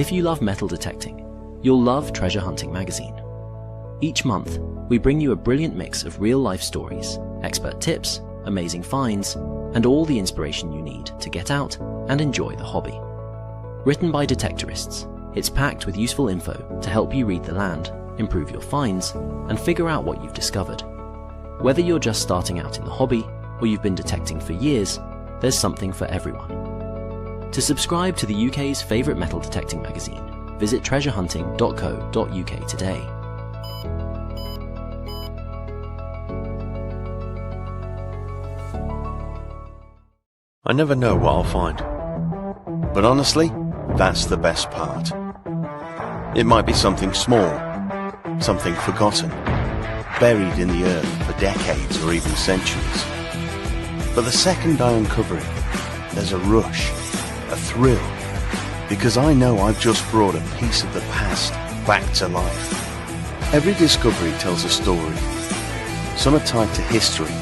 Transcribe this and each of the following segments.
If you love metal detecting, you'll love Treasure Hunting magazine. Each month, we bring you a brilliant mix of real-life stories, expert tips, amazing finds, and all the inspiration you need to get out and enjoy the hobby. Written by detectorists, it's packed with useful info to help you read the land, improve your finds, and figure out what you've discovered. Whether you're just starting out in the hobby or you've been detecting for years, there's something for everyone. To subscribe to the UK's favourite metal detecting magazine, visit treasurehunting.co.uk today. I never know what I'll find. But honestly, that's the best part. It might be something small, something forgotten, buried in the earth for decades or even centuries. But the second I uncover it, there's a rush, a thrill, because I know I've just brought a piece of the past back to life. Every discovery tells a story. Some are tied to history,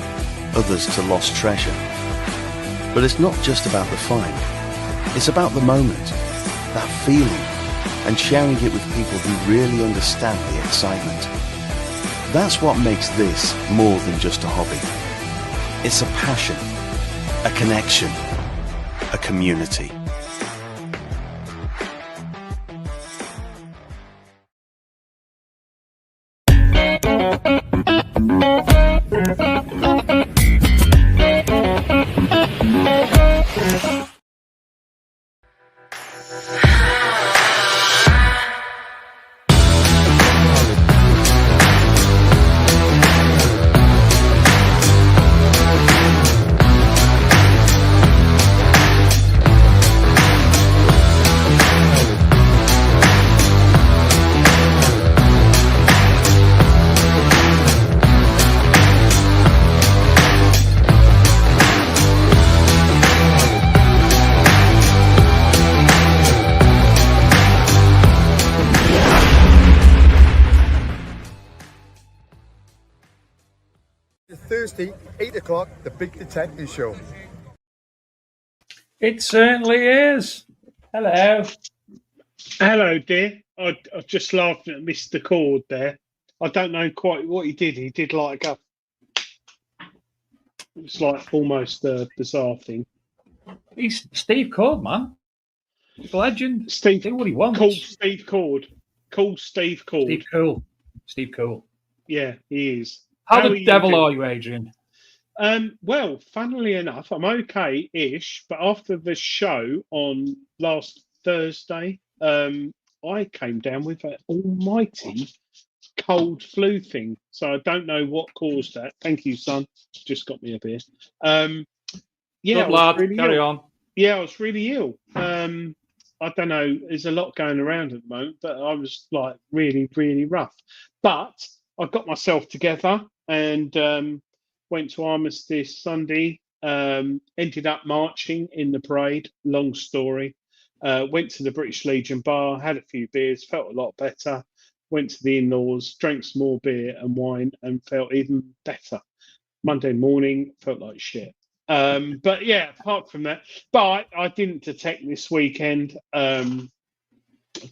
others to lost treasure. But it's not just about the find. It's about the moment, that feeling, and sharing it with people who really understand the excitement. That's what makes this more than just a hobby. It's a passion, a connection, a community. Thursday, 8 o'clock, the Big Detective Show. It certainly is. Hello. Hello, dear. I just laughed at Mr. Cord there. I don't know quite what he did. He did like a... It's like almost a bizarre thing. He's Steve Cord, man. He's a legend. Steve, do what he wants. Called Steve Cord. Called Steve Cord. Steve Cool. Steve Cool. Yeah, he is. How the devil are you, Adrian? Well, funnily enough, I'm okay-ish, but after the show on last Thursday, I came down with an almighty cold flu thing. So I don't know what caused that. Thank you, son. Just got me a beer. Yeah, Good lad. Really Carry on. Yeah, I was really ill. I don't know. There's a lot going around at the moment, but I was like really, really rough. But I got myself together and went to Armistice Sunday. Ended up marching in the parade. Long story. Went to the British Legion bar, had a few beers, felt a lot better. Went to the in-laws, drank some more beer and wine, and felt even better. Monday morning, felt like shit. But yeah, apart from that, but I didn't detect this weekend.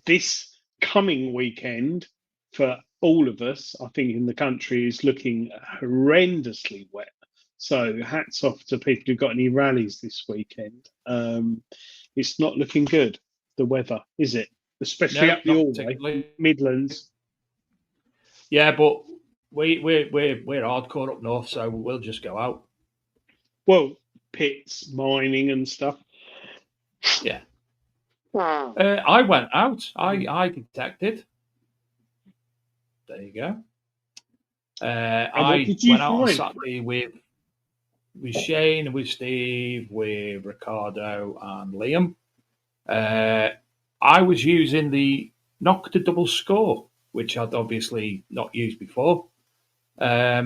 This coming weekend for all of us, I think in the country, is looking horrendously wet. So hats off to people who got any rallies this weekend. It's not looking good, the weather, is it? Especially up your way, Midlands. Yeah, but we're hardcore up north, so we'll just go out. Well, pits, mining and stuff. Yeah. I went out. I detected. There you go. I went out on Saturday with Shane, with Steve, with Ricardo and Liam. I was using the Nocta double score, which I'd obviously not used before. I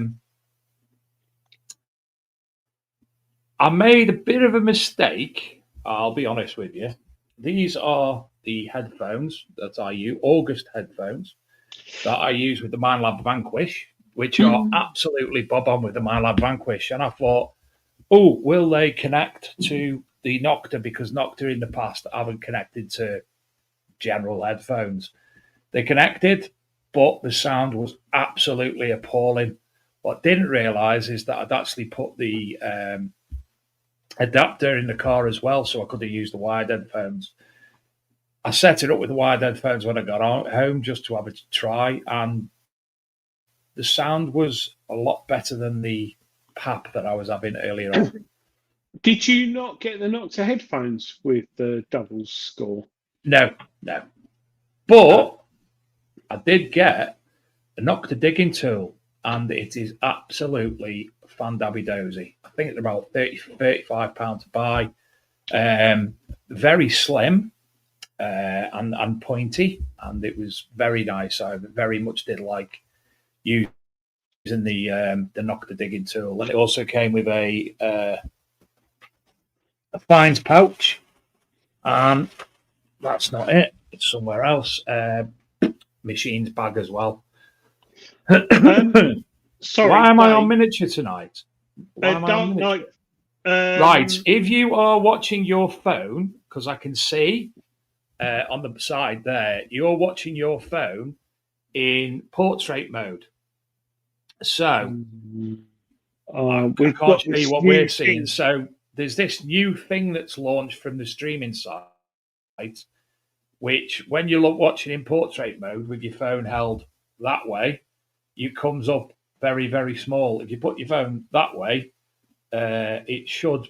made a bit of a mistake, I'll be honest with you. These are the headphones that I use, August headphones, that I use with the Mindlab Vanquish, which are absolutely bob on with the Mindlab Vanquish. And I thought, oh, will they connect to the Nocta? Because Nocta in the past haven't connected to general headphones. They connected, but the sound was absolutely appalling. What I didn't realise is that I'd actually put the adapter in the car as well, so I could have used the wired headphones. I set it up with the wired headphones when I got home just to have a try, and the sound was a lot better than the PAP that I was having earlier on. Did you not get the Nocta headphones with the doubles score? No. But I did get a Nocta digging tool, and it is absolutely fandabby-dozy. I think it's about £35 to buy. Very slim and pointy, and it was very nice. I very much did like using the Nocta digging tool. And it also came with a fines pouch, and that's not it. It's somewhere else. Machines bag as well. Sorry, why am I Dave. on miniature tonight? Dark Knight. Right, if you are watching your phone, because I can see on the side there, you're watching your phone in portrait mode. So I can't show you what we're seeing. So there's this new thing that's launched from the streaming site, which when you're watching in portrait mode with your phone held that way, it comes up very, very small. If you put your phone that way, it should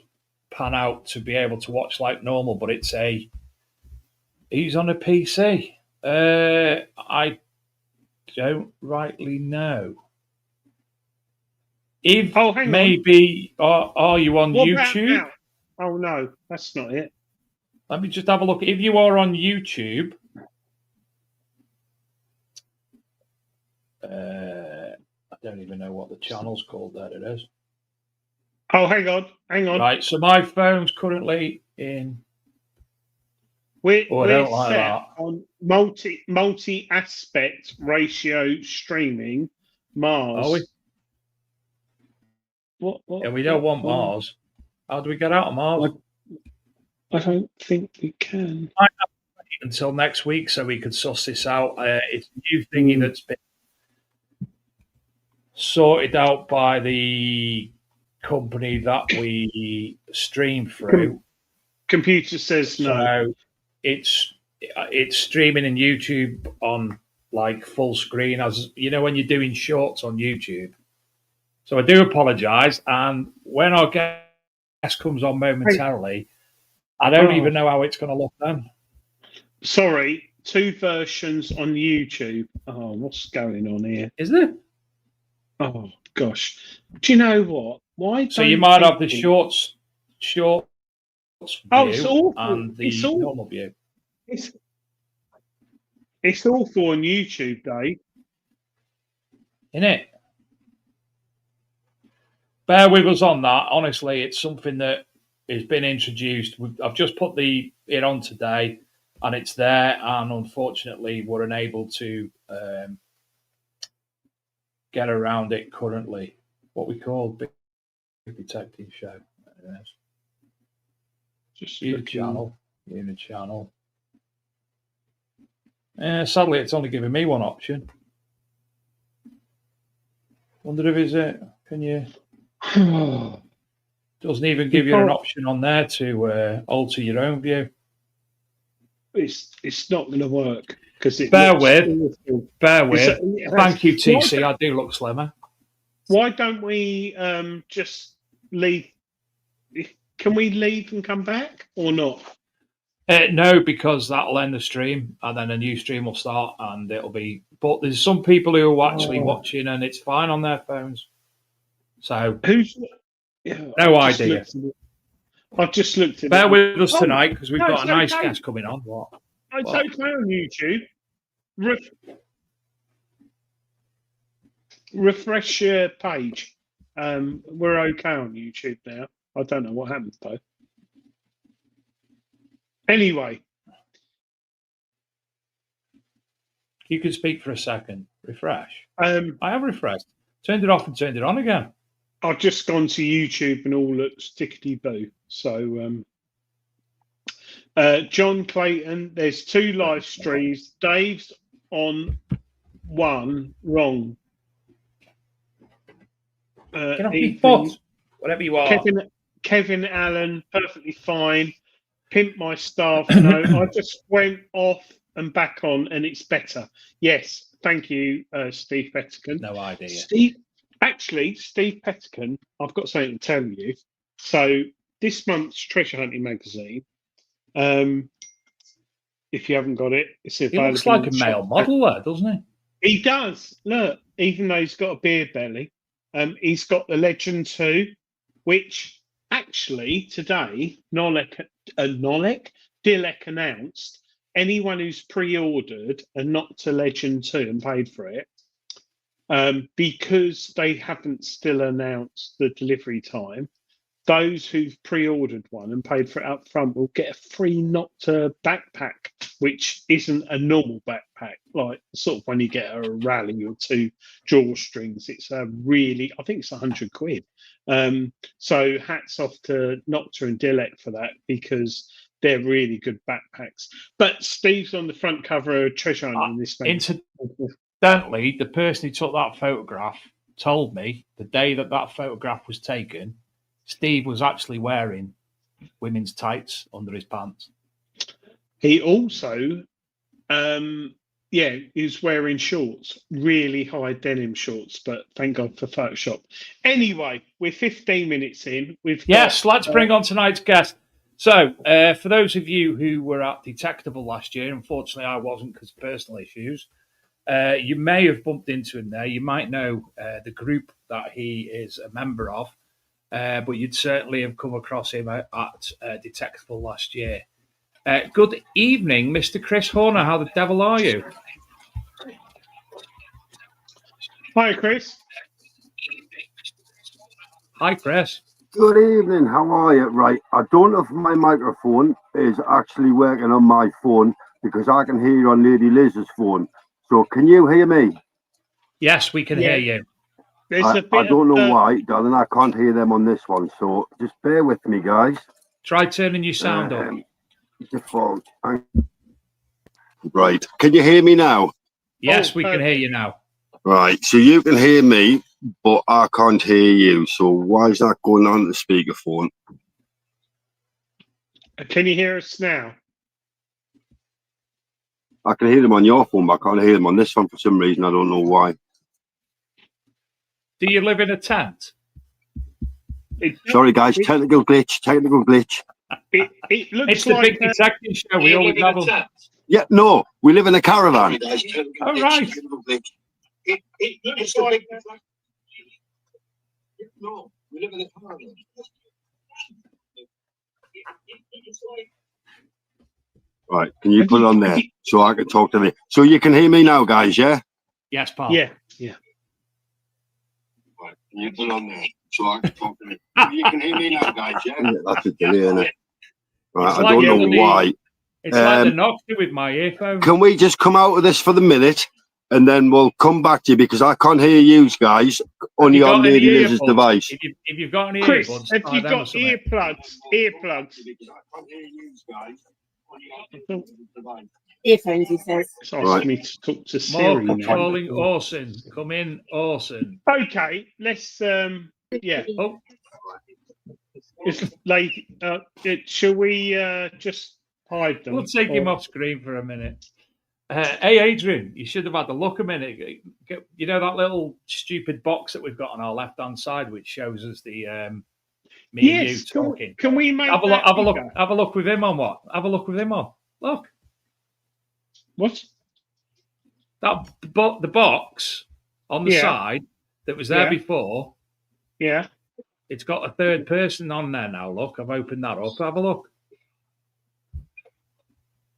pan out to be able to watch like normal, but he's on a PC. I don't rightly know. If maybe are you on YouTube? Oh no, that's not it. Let me just have a look. If you are on YouTube, I don't even know what the channel's called. There it is. Oh, hang on. Right, so my phone's currently in. We're like set that. on multi-aspect ratio streaming. Mars. Are we? What, yeah, we don't want Mars. How do we get out of Mars? I don't think we can. I have to wait until next week so we could suss this out. It's a new thingy that's been sorted out by the company that we stream through. Computer says no. So it's streaming in YouTube on like full screen, as you know when you're doing shorts on YouTube. So I do apologise, and when our guest comes on momentarily, I don't even know how it's going to look then. Sorry, 2 versions on YouTube. Oh, what's going on here? Is there? Oh gosh, do you know what? Why? So you might have the shorts view it's awful. And the normal view. It's awful on YouTube, Dave. Isn't it? Bear with us on that. Honestly, it's something that has been introduced. I've just put it on today, and it's there. And unfortunately, we're unable to get around it currently. What we call Big Detective Show. Just Unit channel. Sadly, it's only giving me one option. Wonder if it's it. Can you? Doesn't even give you an option on there to alter your own view. It's not going to work because it. Bear with. Thank you, TC. I do look slimmer. Why don't we just leave? Can we leave and come back or not? No, because that'll end the stream, and then a new stream will start, and it'll be. But there's some people who are actually watching, and it's fine on their phones. So who's? No idea. I've just looked at it. Bear with us tonight because we've got a nice guest coming on. What? It's okay on YouTube. Refresh your page. We're okay on YouTube now. I don't know what happened though. Anyway. You can speak for a second. Refresh. I have refreshed. Turned it off and turned it on again. I've just gone to YouTube and all looks tickety boo. So John Clayton, there's 2 live streams. Dave's on 1 wrong. Get off me foot, whatever you are. Kevin Allen, perfectly fine. Pimp my staff. No, I just went off and back on, and it's better. Yes, thank you, Steve Pettican. No idea. Steve Pettican, I've got something to tell you. So this month's Treasure Hunting magazine, if you haven't got it, it's available. He looks like a male model there, doesn't he? He does. Look, even though he's got a beer belly, he's got the Legend 2, which actually today Dilek announced anyone who's pre-ordered a Not to Legend 2 and paid for it, because they haven't still announced the delivery time, those who've pre-ordered one and paid for it up front will get a free Not to backpack, which isn't a normal backpack, like sort of when you get a rally or 2 drawstrings. It's I think it's £100. So hats off to Nocta and Dilek for that, because they're really good backpacks. But Steve's on the front cover of Treasure Hunting this magazine. Incidentally, the person who took that photograph told me the day that photograph was taken, Steve was actually wearing women's tights under his pants. He also, he's wearing shorts, really high denim shorts, but thank God for Photoshop. Anyway, we're 15 minutes in. Let's bring on tonight's guest. So, for those of you who were at Detectable last year, unfortunately I wasn't because of personal issues, you may have bumped into him there. You might know the group that he is a member of, but you'd certainly have come across him at Detectable last year. Good evening, Mr. Chris Horner. How the devil are you? Hi, Chris. Hi, Chris. Good evening. How are you? Right. I don't know if my microphone is actually working on my phone, because I can hear you on Lady Liz's phone. So can you hear me? Yes, we can hear you. I don't know why, darling. I can't hear them on this one. So just bear with me, guys. Try turning your sound up. Right. Can you hear me now? Yes, we can hear you now. Right. So you can hear me, but I can't hear you. So why is that going on the speakerphone? Can you hear us now? I can hear them on your phone, but I can't hear them on this one for some reason. I don't know why. Do you live in a tent? Sorry, guys. Technical glitch. It looks it's the like big detective show. We always have them. Yeah, no. We live in a caravan. Oh, right. It looks like... No, we live in a caravan. Right, can you put it on there so I can talk to me? So you can hear me now, guys, yeah? Yes, Paul. Yeah. Right, can you put it on there so I can talk to me? You can hear me now, guys, yeah? That's a delay, isn't it? Right, I don't know why. It's like the Nokia with my earphones. Can we just come out of this for the minute, and then we'll come back to you, because I can't hear you guys only on Lady Liz's device. If you've got any Chris, earbuds, have you got earplugs? Earphones, he says. It's asking me to talk to Siri. More calling Orson. Come in, Orson. Okay, let's Oh, it's late. Shall we just hide them? we'll take him off screen for a minute. Hey, Adrian, you should have had a look a minute. You know that little stupid box that we've got on our left-hand side, which shows us the me and you talking. Can we make have a look with him on what? Have a look with him on. Look. What? The box on the side that was there before. Yeah. It's got a third person on there now. Look, I've opened that up. Have a look.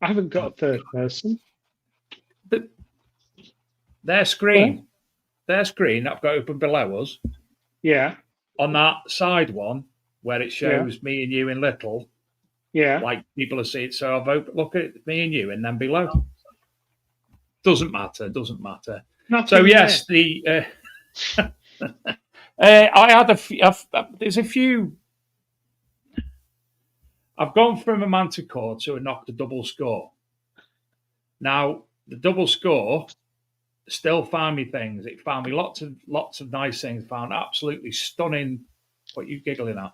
I haven't got a third person. Their screen I've got open below us. Yeah. On that side one where it shows me and you in little. Yeah. Like people are seeing. So I've opened, look at me and you, and then below. Doesn't matter. Nothing so yes, there. I had there's a few. I've gone from a Manticore to a Nocta double score. Now, the double score still found me things. It found me lots of nice things. Found absolutely stunning. What are you giggling at?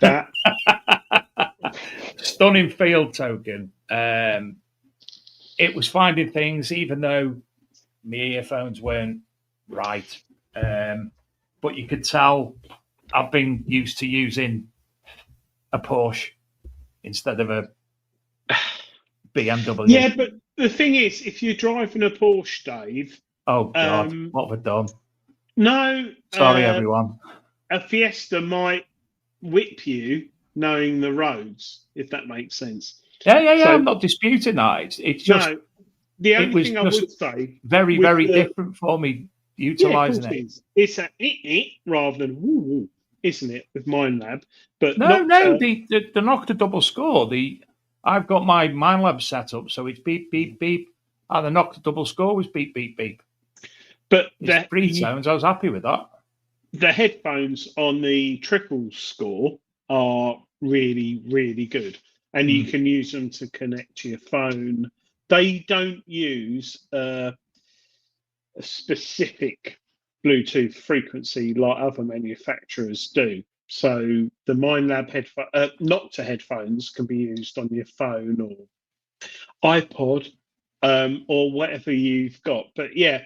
That Stunning field token. It was finding things, even though my earphones weren't right. But you could tell I've been used to using a Porsche instead of a BMW. Yeah, but the thing is, if you're driving a Porsche, Dave. Oh God, what have I done? No. Sorry, everyone. A Fiesta might whip you knowing the roads, if that makes sense. Yeah. So, I'm not disputing that. It's just no. The only thing I would say, very, very different for me utilising it. It's a rather than woo, isn't it, with MindLab? But no, the Nocta double score. I've got my MindLab set up, so it's beep beep beep, and the Nocta double score was beep beep beep. But the pre-tones, I was happy with that. The headphones on the triple score are really, really good, and you can use them to connect to your phone. They don't use a specific Bluetooth frequency like other manufacturers do. So the MindLab Nocta headphones can be used on your phone or iPod or whatever you've got. But yeah,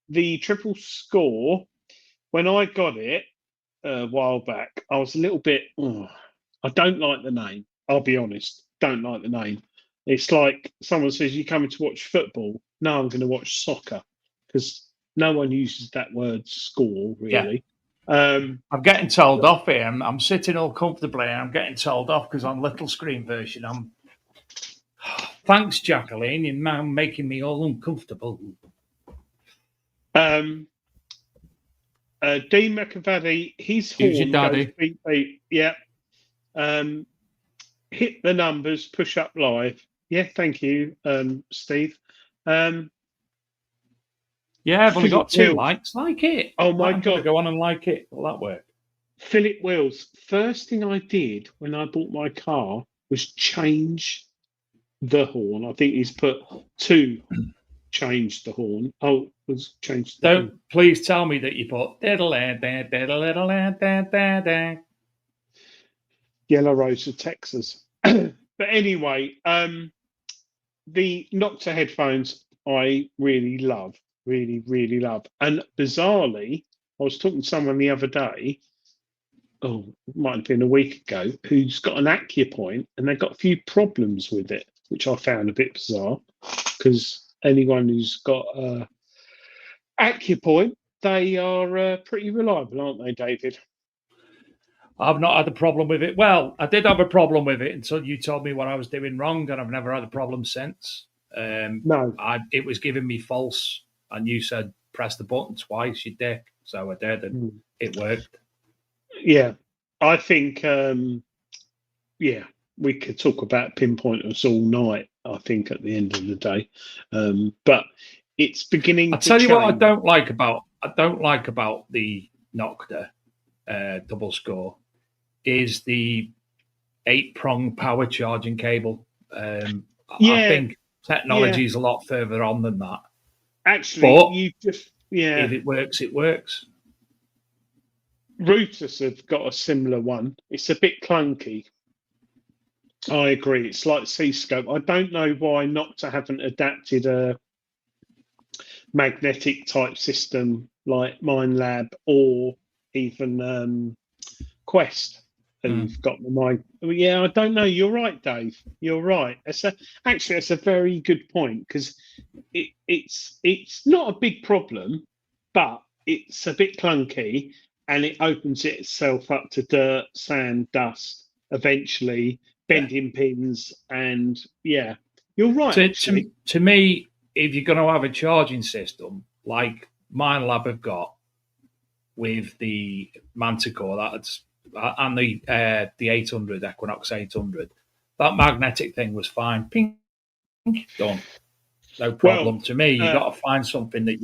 the triple score, when I got it a while back, I was a little bit, I don't like the name. I'll be honest, don't like the name. It's like someone says, you coming to watch football? No, I'm going to watch soccer, because no one uses that word score, really. Yeah. I'm getting told off here. I'm sitting all comfortably. I'm getting told off because on little screen version, Thanks, Jacqueline. You're now making me all uncomfortable. Dean McAvady, his horn goes beep, beep. Yeah. Hit the numbers, push up live. Yeah, thank you, Steve. Yeah, I've only got 2 likes. Like it. Oh my God. Go on and like it. Will that work? Philip Wills. First thing I did when I bought my car was change the horn. I think he's put 2 change the horn. Oh, was changed. Don't please tell me that you put Yellow Rose of Texas. But anyway, the Nocta headphones I really love. Really, really love. And bizarrely, I was talking to someone the other day, it might have been a week ago, who's got an Acupoint, and they've got a few problems with it, which I found a bit bizarre, because anyone who's got Acupoint, they are pretty reliable, aren't they, David? I've not had a problem with it. Well, I did have a problem with it until you told me what I was doing wrong, and I've never had a problem since. No. It was giving me false, and you said press the button twice, you dick. So I did, and it worked. Yeah, I think, we could talk about pinpointers all night, I think, at the end of the day. But it's beginning to change. I'll tell you what I don't like about the Nocta double score is the 8-prong power charging cable. I think technology is a lot further on than that. Actually, but if it works, it works. Routers have got a similar one. It's a bit clunky. I agree. It's like C-scope. I don't know why Nocta haven't adapted a magnetic type system like MindLab or even Quest. Who've got the mind. Yeah, I don't know. You're right, Dave. You're right. It's a very good point, because it's not a big problem, but it's a bit clunky, and it opens itself up to dirt, sand, dust, eventually bending pins, and you're right. To me, if you're going to have a charging system like MindLab have got with the Manticore, and the 800 Equinox 800, that magnetic thing was fine. Ping, done. No problem. To me, you've got to find something that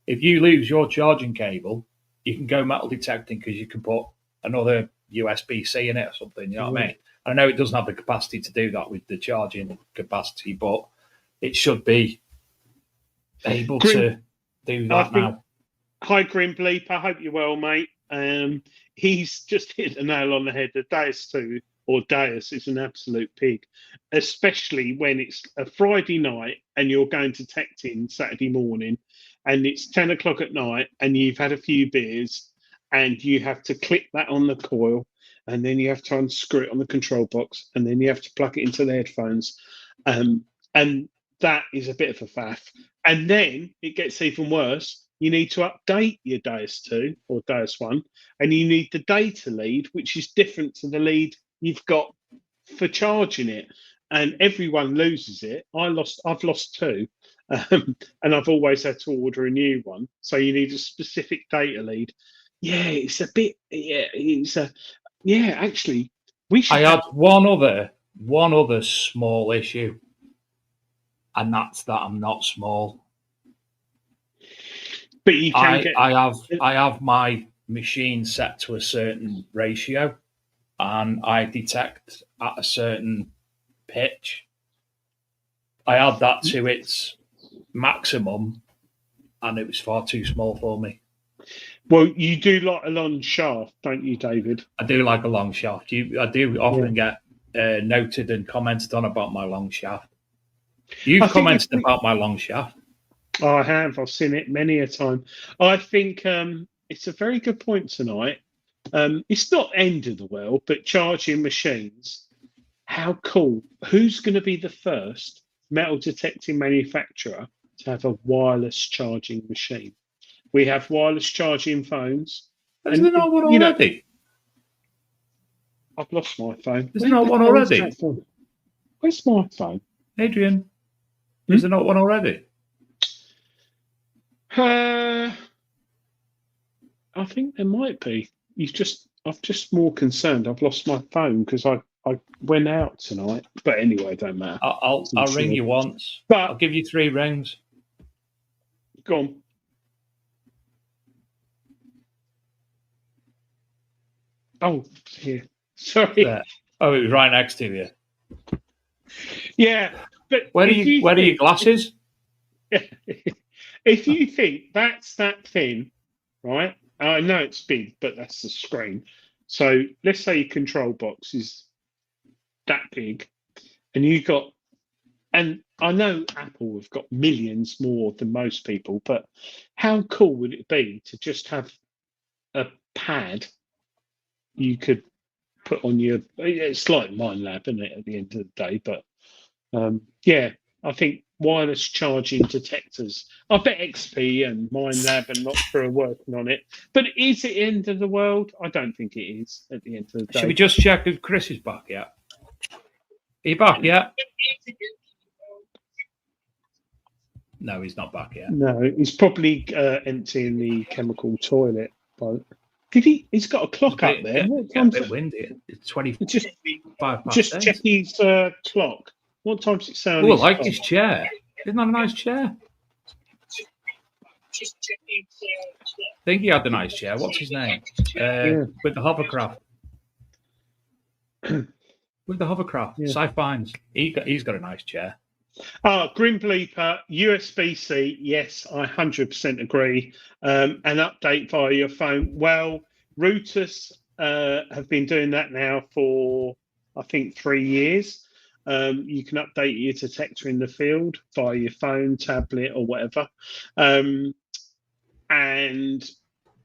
if you lose your charging cable, you can go metal detecting, because you can put another USB-C in it or something. You know what I mean? I know it doesn't have the capacity to do that with the charging capacity, but it should be able to do that now. Hi, Grim Bleep. I hope you're well, mate. He's just hit the nail on the head. The Deus 2 or Deus is an absolute pig, especially when it's a Friday night and you're going to Tectin Saturday morning and it's 10 o'clock at night and you've had a few beers and you have to click that on the coil and then you have to unscrew it on the control box and then you have to plug it into the headphones. And that is a bit of a faff. And then it gets even worse. You need to update your Deus 2 or Deus 1, and you need the data lead, which is different to the lead you've got for charging it. And everyone loses it. I've lost 2, and I've always had to order a new one. So you need a specific data lead. Yeah, it's a bit. Actually, we should. I had one other small issue, and that's that I'm not small. But you can I have my machine set to a certain ratio, and I detect at a certain pitch. I had that to its maximum, and it was far too small for me. Well, you do like a long shaft, don't you, David? I do like a long shaft. I do often get noted and commented on about my long shaft. You've commented about my long shaft. I have. I've seen it many a time. I think it's a very good point tonight. It's not end of the world, but charging machines. How cool. Who's going to be the first metal detecting manufacturer to have a wireless charging machine? We have wireless charging phones. Is there not one already? I've lost my phone. Is there not one already? Where's my phone? Adrian, is there not one already? I think there might be. I'm just more concerned. I've lost my phone because I went out tonight. But anyway, it don't matter. I'll ring you once. But I'll give you 3 rings. Go on. Oh, here. Sorry. There. Oh, it was right next to you. Yeah, but where are your glasses? If you think that's that thin, right? I know it's big, but that's the screen. So let's say your control box is that big, and I know Apple have got millions more than most people, but how cool would it be to just have a pad you could put on your? It's like MindLab, isn't it? At the end of the day, but I think wireless charging detectors. I bet XP and MindLab and Noctra are working on it. But is it end of the world? I don't think it is at the end of the day. Should we just check if Chris is back yet? Are you back yet? No, he's not back yet. No, he's probably emptying the chemical toilet. Did he? He's got a clock up there. It's a bit windy. It's 25 past. Just check his clock. What time does it sound? Oh, I like his chair. Isn't that a nice chair? I think he had a nice chair. What's his name? With the hovercraft. With the hovercraft. Yeah. Cy Fines. He's got a nice chair. Grim Bleeper, USB-C. Yes, I 100% agree. An update via your phone. Well, routers have been doing that now for, I think, 3 years. You can update your detector in the field via your phone, tablet, or whatever. And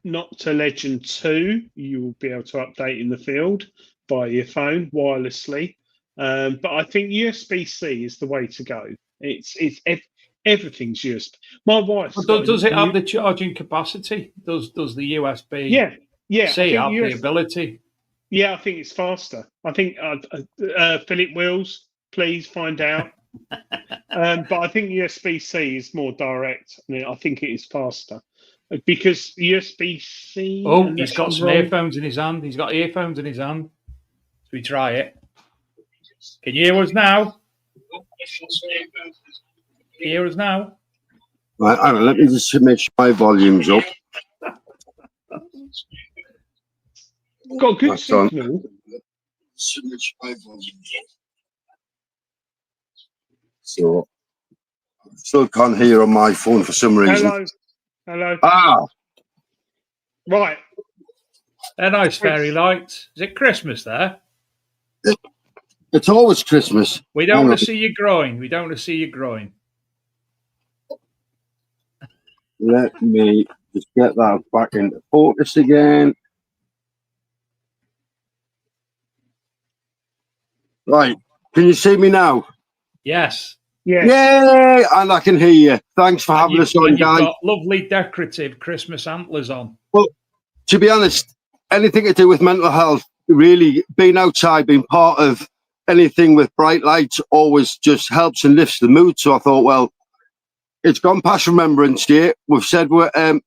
Nocta Legend 2, you will be able to update in the field via your phone wirelessly. But I think USB-C is the way to go. It's everything's USB. My wife. Does it have the charging capacity? Does the USB? Yeah. C have the ability? Yeah, I think it's faster. I think Philip Wills, please find out. But I think USB-C is more direct. I think it is faster because USB-C. Oh, he's got some earphones in his hand. He's got earphones in his hand. Should we try it? Can you hear us now? Can you hear us now? Right, hang on, let me just make sure my volume's up. Got a good That's on. signal. So, still can't hear on my phone for some reason. Hello. Ah, Right. They're nice fairy lights. Is it Christmas there? it's always Christmas. We don't Hang want on. to see you growing. We don't want to see you growing. Let me just get that back into focus again. Right, can you see me now? Yes. Yeah. Yay! And I can hear you. Thanks for having us on, You've guys. got lovely decorative Christmas antlers on. Well, to be honest, anything to do with mental health, really being outside, being part of anything with bright lights always just helps and lifts the mood. So I thought, well, it's gone past Remembrance Day. We've said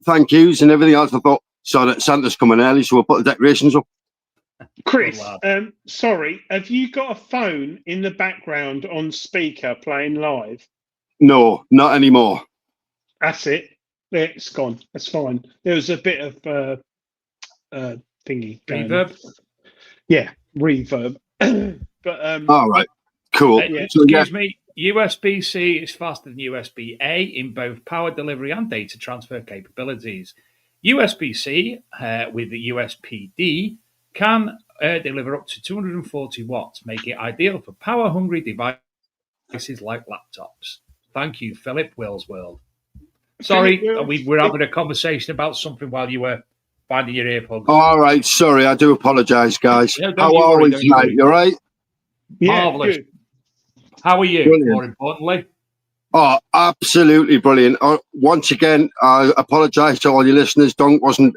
thank yous and everything else. I thought, so that Santa's coming early, so we'll put the decorations up. Chris, Good sorry, have you got a phone in the background on speaker playing live? No, not anymore. That's it. It's gone. That's fine. There was a bit of thingy going. Reverb. Yeah, reverb. But All right, cool. Excuse me. USB-C is faster than USB-A in both power delivery and data transfer capabilities. USB-C with the USB-D can deliver up to 240 watts, making it ideal for power-hungry devices like laptops. Thank you, Philip Willsworld. Sorry, we're having a conversation about something while you were finding your earplugs. All right, sorry, I do apologise, guys. No, How are we tonight? You all right? Yeah, marvellous. good. How are you, Brilliant. more importantly? Oh, absolutely brilliant. Once again, I apologise to all your listeners. Dunk wasn't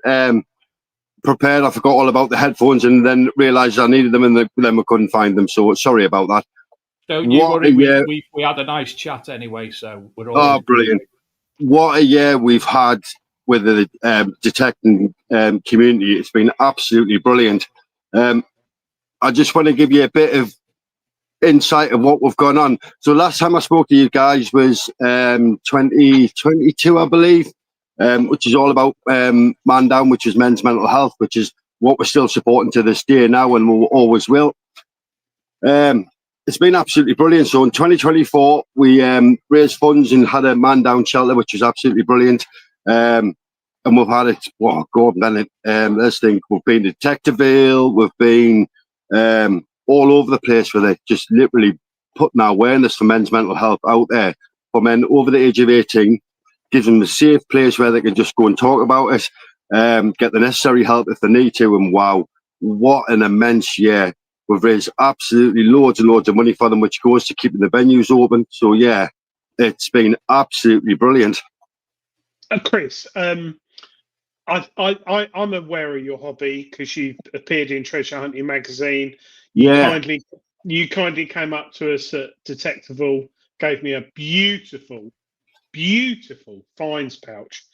prepared. I forgot all about the headphones and then realised I needed them and then we couldn't find them. So sorry about that. Don't you worry. We had a nice chat anyway, so we're all... Oh, brilliant. What a year we've had with the detecting community. It's been absolutely brilliant. I just want to give you a bit of insight of what we've gone on. So last time I spoke to you guys was 2022, I believe, which is all about Man Down, which is men's mental health, which is what we're still supporting to this day now and we always will. It's been absolutely brilliant. So in 2024, we raised funds and had a Man Down shelter, which was absolutely brilliant. And we've had it, Gordon Bennett, let's think, we've been to Detectiveville, we've been all over the place with it, just literally putting our awareness for men's mental health out there for men over the age of 18, gives them a safe place where they can just go and talk about it, get the necessary help if they need to. And wow, what an immense year. We've raised absolutely loads and loads of money for them, which goes to keeping the venues open. So yeah, it's been absolutely brilliant. Chris, I'm aware of your hobby because you appeared in Treasure Hunting magazine. Yeah. You kindly came up to us at Detectiveville, gave me a beautiful finds pouch,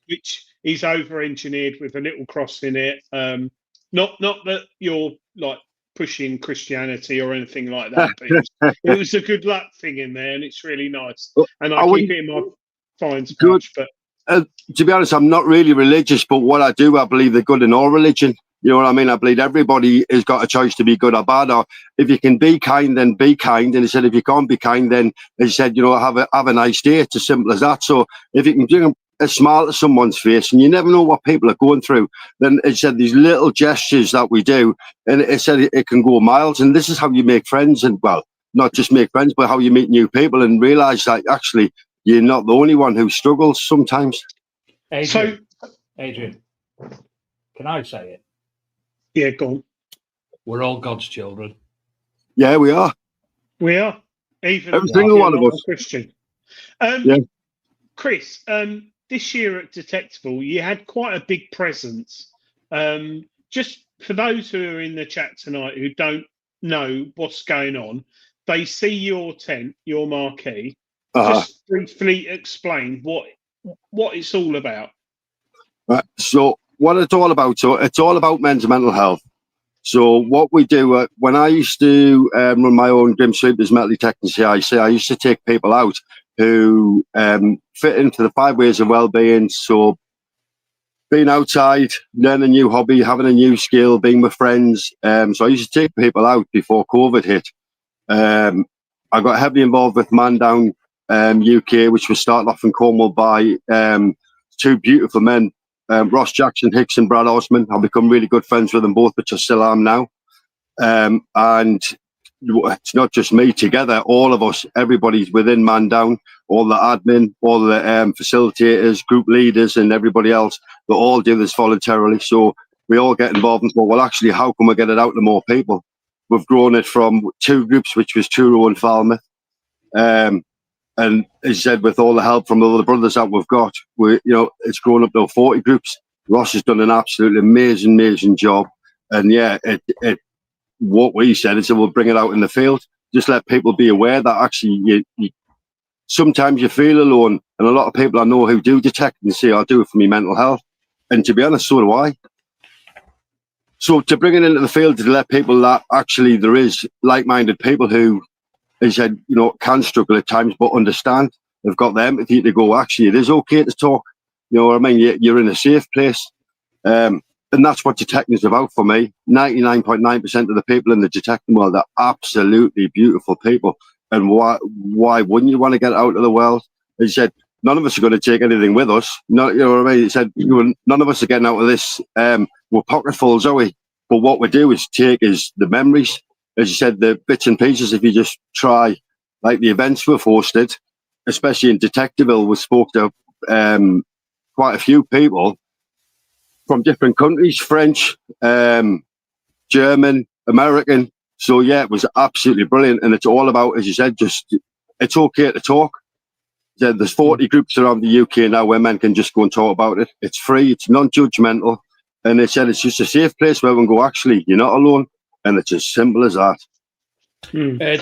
which is over-engineered with a little cross in it. Not that you're like pushing Christianity or anything like that, but it was a good luck thing in there, and it's really nice. And I keep it in my finds pouch. But to be honest, I'm not really religious, but what I do, I believe they're good in all religion. You know what I mean? I believe everybody has got a choice to be good or bad. Or if you can be kind, then be kind. And he said, if you can't be kind, then he said, have a nice day. It's as simple as that. So if you can bring a smile to someone's face, and you never know what people are going through, then it said these little gestures that we do, and it said it can go miles. And this is how you make friends, and well, not just make friends, but how you meet new people and realise that actually you're not the only one who struggles sometimes. Adrian, can I say it? Yeah, go on. We're all God's children. Yeah, we are. We are. Even every single one of us. Christian. Chris, this year at Detectiveville, you had quite a big presence. Just for those who are in the chat tonight who don't know what's going on, they see your tent, your marquee. Just briefly explain what it's all about. Right. So what it's all about, it's all about men's mental health. So what we do, when I used to run my own Grim Sweepers metal detecting CIC, I used to take people out who fit into the 5 ways of well-being. So being outside, learning a new hobby, having a new skill, being with friends. So I used to take people out before COVID hit. I got heavily involved with Man Down UK, which was started off in Cornwall by two beautiful men, Ross Jackson Hicks and Brad Osman. I've become really good friends with them both, which I still am now. And it's not just me, together, all of us, everybody's within Man Down, all the admin, all the facilitators, group leaders and everybody else, they all do this voluntarily. So we all get involved and go, well, actually, how can we get it out to more people? We've grown it from 2 groups, which was Truro and Falmouth. And as I said, with all the help from all the brothers that we've got, it's grown up to 40 groups. Ross has done an absolutely amazing job. And yeah, what we said is that we'll bring it out in the field. Just let people be aware that actually sometimes you feel alone. And a lot of people I know who do detect and say, I'll do it for my mental health. And to be honest, so do I. So to bring it into the field, to let people that actually there is like-minded people who, as I said, can struggle at times, but understand. They've got the empathy to go, actually, it is okay to talk. You know what I mean? You're in a safe place. And that's what detecting is about for me. 99.9% of the people in the detecting world are absolutely beautiful people. And why wouldn't you want to get out of the world? As I said, none of us are going to take anything with us. No, you know what I mean? He said, none of us are getting out of this. We're pocketfuls, are we? But what we do is take is the memories. As you said, the bits and pieces, if you just try, like the events we've hosted, especially in Detectiveville, we spoke to quite a few people from different countries, French, German, American. So yeah, it was absolutely brilliant. And it's all about, as you said, just, it's okay to talk. There's 40 groups around the UK now where men can just go and talk about it. It's free, it's non-judgmental. And they said it's just a safe place where we can go, actually, you're not alone. And it's as simple as that.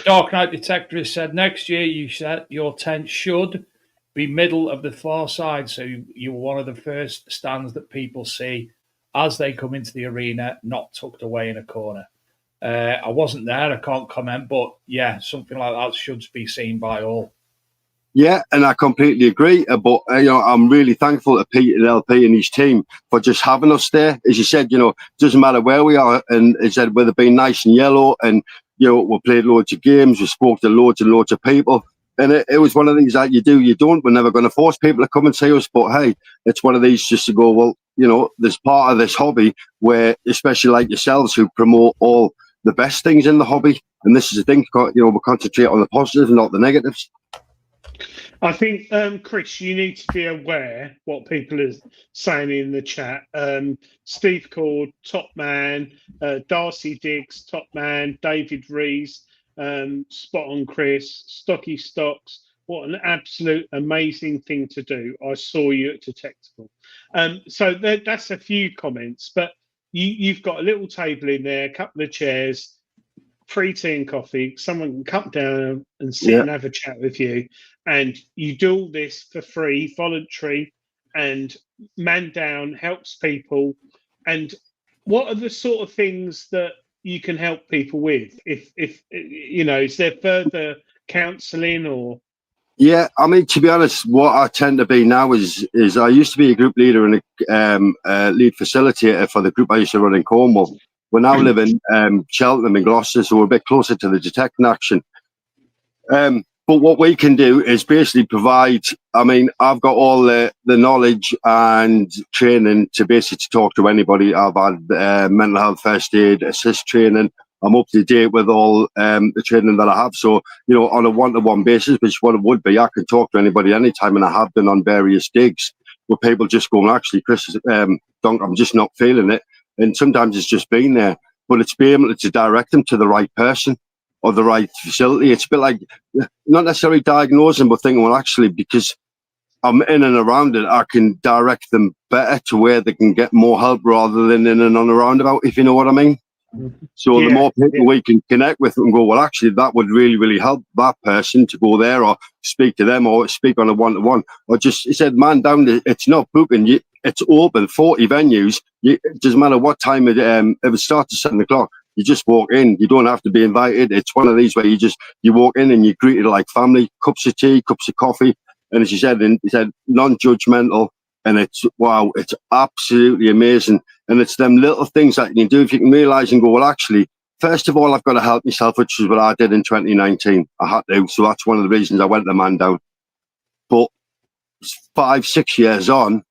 Dark Knight Detector has said next year you said your tent should be middle of the far side, so you're one of the first stands that people see as they come into the arena, not tucked away in a corner. I wasn't there, I can't comment, but yeah, something like that should be seen by all. Yeah, and I completely agree. But I'm really thankful to Pete and LP and his team for just having us there. As you said, it doesn't matter where we are, and as I said, whether being nice and yellow, and we played loads of games, we spoke to loads and loads of people. And it was one of these that you do, you don't. We're never going to force people to come and see us. But hey, it's one of these just to go, well, there's part of this hobby where, especially like yourselves, who promote all the best things in the hobby. And this is the thing, we concentrate on the positives, not the negatives. I think, Chris, you need to be aware what people are saying in the chat. Steve Cord, top man. Darcy Diggs, top man. David Rees, spot on, Chris. Stocky Stocks, what an absolute amazing thing to do. I saw you at Detectable. So that's a few comments, but you've got a little table in there, a couple of chairs, free tea and coffee. Someone can come down and sit and have a chat with you. And you do all this for free, voluntary, and Man Down helps people. And what are the sort of things that you can help people with? If is there further counselling or? Yeah, I mean, to be honest, what I tend to be now is I used to be a group leader and a lead facilitator for the group I used to run in Cornwall. We now live in Cheltenham and Gloucester, so we're a bit closer to the detecting action. But what we can do is basically provide, I mean, I've got all the knowledge and training to basically talk to anybody. I've had mental health first aid, assist training. I'm up to date with all the training that I have. So, on a one-to-one basis, which what it would be, I can talk to anybody anytime. And I have been on various gigs where people just go, actually, Chris, Dunk, I'm just not feeling it. And sometimes it's just been there. But it's being able to direct them to the right person or the right facility. It's a bit like, not necessarily diagnosing, but thinking, well, actually, because I'm in and around it, I can direct them better to where they can get more help rather than in and on a roundabout, if you know what I mean. So the more people we can connect with and go, well, actually, that would really, really help that person to go there or speak to them or speak on a one-to-one. Or just, he said, Man Down, it's not booking. It's open, 40 venues. It doesn't matter what time if it starts at 7 o'clock. You just walk in. You don't have to be invited. It's one of these where you walk in and you're greeted like family, cups of tea, cups of coffee. And as you said, he said non-judgmental. And it's, wow, it's absolutely amazing. And it's them little things that you can do if you can realise and go, well, actually, first of all, I've got to help myself, which is what I did in 2019. I had to. So that's one of the reasons I went the man down. But 5-6 years on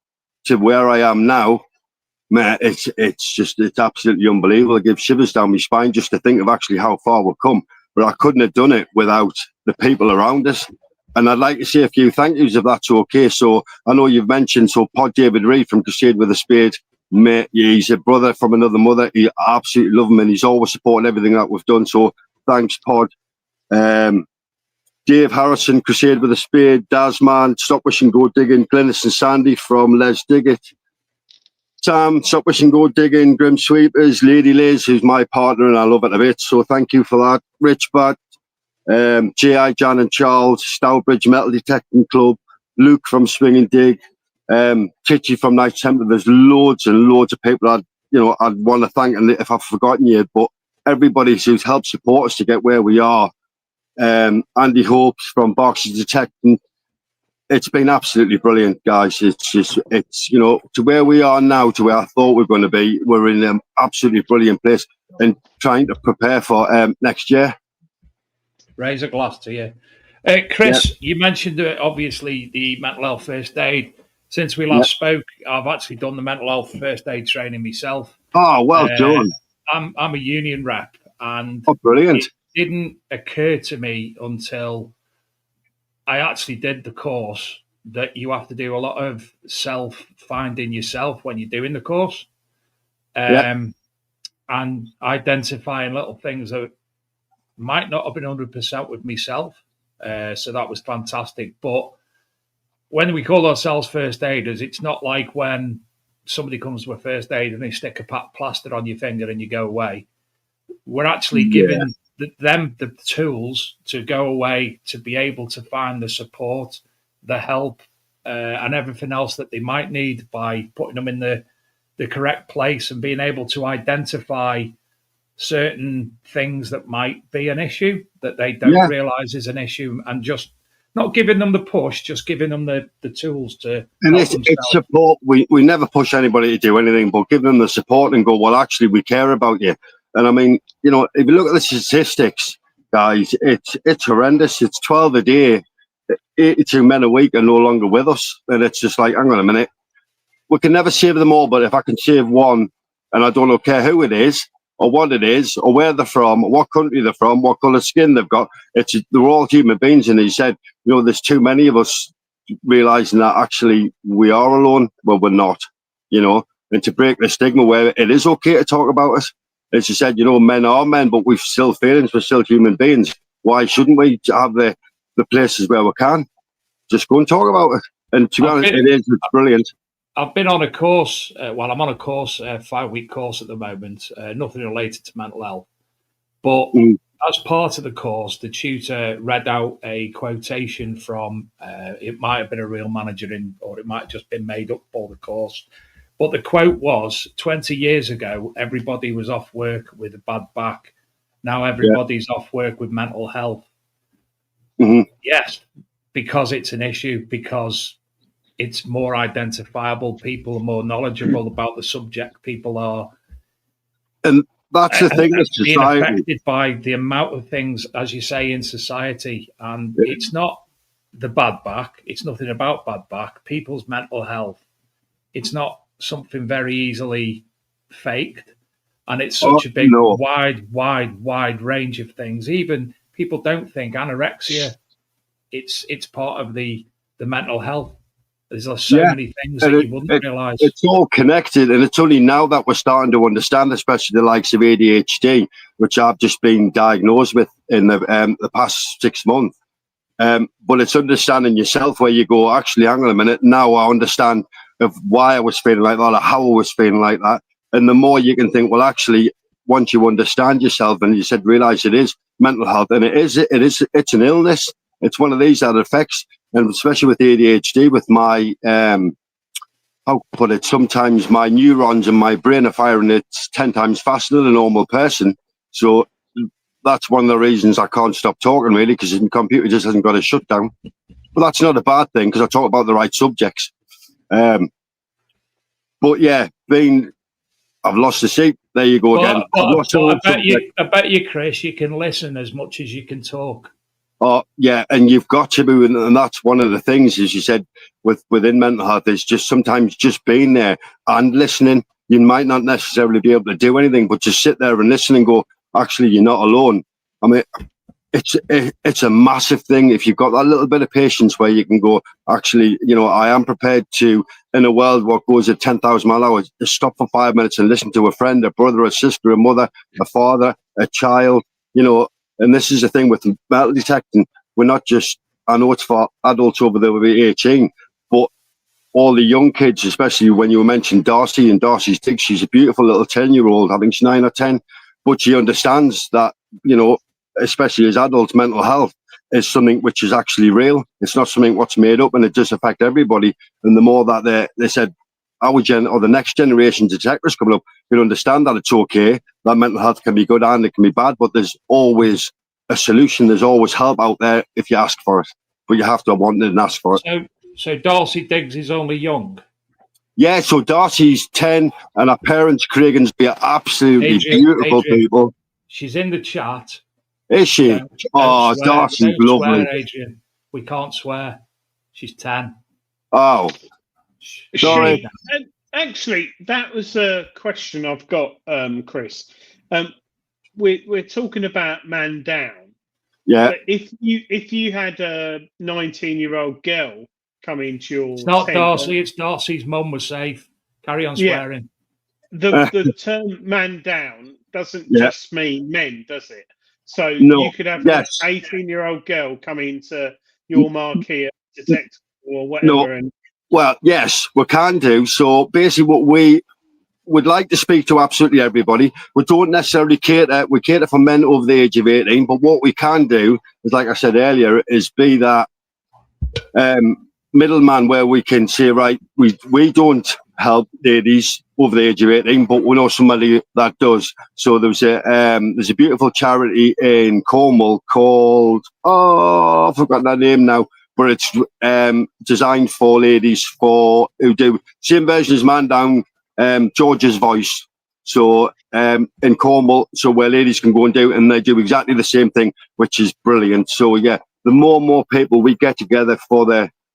to where I am now, man, it's absolutely unbelievable. It gives shivers down my spine just to think of actually how far we've come. But I couldn't have done it without the people around us. And I'd like to say a few thank yous if that's okay. So I know you've mentioned, so Pod David Reed from Crusade with a Spade, mate, he's a brother from another mother. He absolutely love him, and he's always supporting everything that we've done. So thanks, Pod. Dave Harrison, Crusade with a Spade, Dazman, Stop Wishing Go Digging, Glennis and Sandy from Les Diggett, Sam, Stop Wishing Go Digging, Grim Sweepers, Lady Liz, who's my partner, and I love it a bit. So thank you for that. Rich Bat, J.I., Jan and Charles, Stourbridge Metal Detecting Club, Luke from Swing and Dig, Titchy from Night Temple. There's loads and loads of people I'd want to thank, and if I've forgotten you, but everybody who's helped support us to get where we are. Andy Hopes from Boxers Detecting. It's been absolutely brilliant, guys. It's to where we are now, to where I thought we were going to be. We're in an absolutely brilliant place and trying to prepare for next year. Raise a glass to you. Chris, you mentioned obviously the mental health first aid. Since we last spoke, I've actually done the mental health first aid training myself. Oh, well done. I'm a union rep, and brilliant. It didn't occur to me until I actually did the course that you have to do a lot of self-finding yourself when you're doing the course, and identifying little things that might not have been 100% with myself. So that was fantastic. But when we call ourselves first aiders, it's not like when somebody comes to a first aid and they stick a plaster on your finger and you go away. We're actually giving them the tools to go away, to be able to find the support, the help, and everything else that they might need by putting them in the correct place and being able to identify certain things that might be an issue that they don't realize is an issue, and just not giving them the push, just giving them the tools to and it's support. We never push anybody to do anything, but give them the support and go, well, actually, we care about you. And I mean, if you look at the statistics, guys, it's horrendous. It's 12 a day. 82 men a week are no longer with us. And it's just like, hang on a minute. We can never save them all, but if I can save one, and I don't care who it is, or what it is, or where they're from, or what country they're from, what colour skin they've got, they're all human beings. And he said, there's too many of us realising that actually we are alone. Well, we're not, and to break the stigma where it is okay to talk about it. As you said, men are men, but we've still feelings. We're still human beings. Why shouldn't we have the places where we can? Just go and talk about it. And to be honest, it's brilliant. I've been on a course. I'm on a course, a 5-week course at the moment, nothing related to mental health. But as part of the course, the tutor read out a quotation from, it might have been a real manager or it might have just been made up for the course. But the quote was, 20 years ago, everybody was off work with a bad back. Now everybody's off work with mental health. Mm-hmm. Yes, because it's an issue, because it's more identifiable. People are more knowledgeable about the subject. People are. And that's the thing with being society. Affected by the amount of things, as you say, in society. And it's not the bad back. It's nothing about bad back. People's mental health. It's not something very easily faked, and it's such a big wide range of things. Even people don't think anorexia, it's part of the mental health. There's so many things that you wouldn't realize. It's all connected, and it's only now that we're starting to understand, especially the likes of ADHD, which I've just been diagnosed with in the past 6 months. But it's understanding yourself where you go, actually, hang on a minute, now I understand of why I was feeling like that or how I was feeling like that. And the more you can think, well, actually, once you understand yourself and you said, realize it is mental health, and it's an illness. It's one of these that affects, and especially with ADHD, with my, sometimes my neurons in my brain are firing it 10 times faster than a normal person. So that's one of the reasons I can't stop talking, really, because the computer just hasn't got a shutdown. But that's not a bad thing, because I talk about the right subjects. But yeah, I've lost the sheep. There you go again. I bet you, Chris, you can listen as much as you can talk. Oh yeah, and you've got to be, and that's one of the things, as you said, within mental health, is just sometimes just being there and listening. You might not necessarily be able to do anything, but just sit there and listen and go, actually, you're not alone. I mean, it's a massive thing if you've got that little bit of patience where you can go, actually, I am prepared to, in a world what goes at 10,000 mile an hour, to stop for 5 minutes and listen to a friend, a brother, a sister, a mother, a father, a child, And this is the thing with metal detecting. We're not just, I know it's for adults over there with 18, but all the young kids, especially when you mentioned Darcy and Darcy's Dig, she's a beautiful little 10-year-old, I think she's 9 or 10, but she understands that, especially as adults, mental health is something which is actually real. It's not something what's made up, and it does affect everybody. And the more that they said, or the next generation detectives coming up, will understand that it's okay, that mental health can be good and it can be bad, but there's always a solution. There's always help out there if you ask for it, but you have to want it and ask for it. So Darcy Diggs is only young? Yeah, so Darcy's 10 and her parents, Craigan's, be absolutely beautiful people. She's in the chat. Is she? Don't Darcy's lovely. Swear, Adrian. We can't swear. She's 10. Oh, sorry. Actually, that was a question I've got, Chris. We're talking about man down. Yeah. But if you had a 19-year-old girl come into your it's not tent, Darcy, it's Darcy's mum was safe. Carry on swearing. The term man down doesn't just mean men, does it? So no. You could have an 18-year-old girl come into your marquee detective or whatever. No. Well, yes, we can do. So basically what we would like to speak to absolutely everybody. We don't necessarily cater for men over the age of 18, but what we can do is, like I said earlier, is be that middleman where we can say, right, we don't help ladies over the age of 18, but we know somebody that does. So there's a beautiful charity in Cornwall called, I've forgotten that name now, but it's designed for ladies who do same version as Man Down, George's Voice. So in Cornwall, so where ladies can go and do, and they do exactly the same thing, which is brilliant. So yeah, the more and more people we get together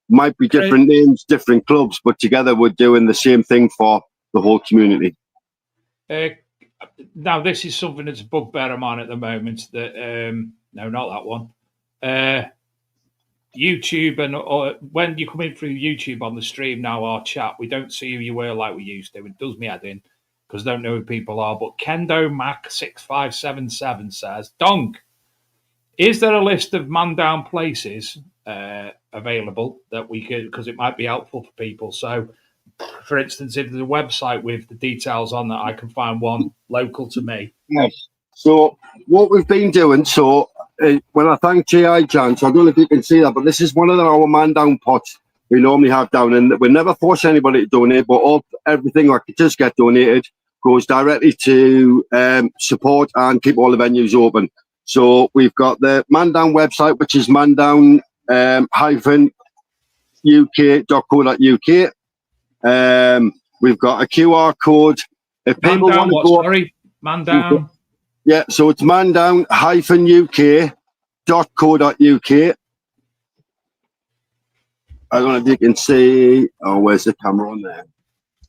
might be different names, different clubs, but together we're doing the same thing for the whole community. Now, this is something that's a bugbear of mine at the moment. That no, not that one. YouTube or when you come in through YouTube on the stream now, our chat, we don't see who you were like we used to. It does me head in because I don't know who people are. But Kendo Mac 6577 says, Donk, is there a list of man down places available that we could, because it might be helpful for people? So, for instance, if there's a website with the details on that, I can find one local to me. Yes. So what we've been doing, when I thank G.I. Jan, so I don't know if you can see that, but this is one of our man down pots we normally have down, and we never force anybody to donate, but everything like it does get donated goes directly to support and keep all the venues open. So we've got the Man Down website, which is mandown-uk.co.uk. We've got a QR code. If people want to go, sorry, Man Down. Yeah, so it's mandown-uk.co.uk. I don't know if you can see. Oh, where's the camera on there?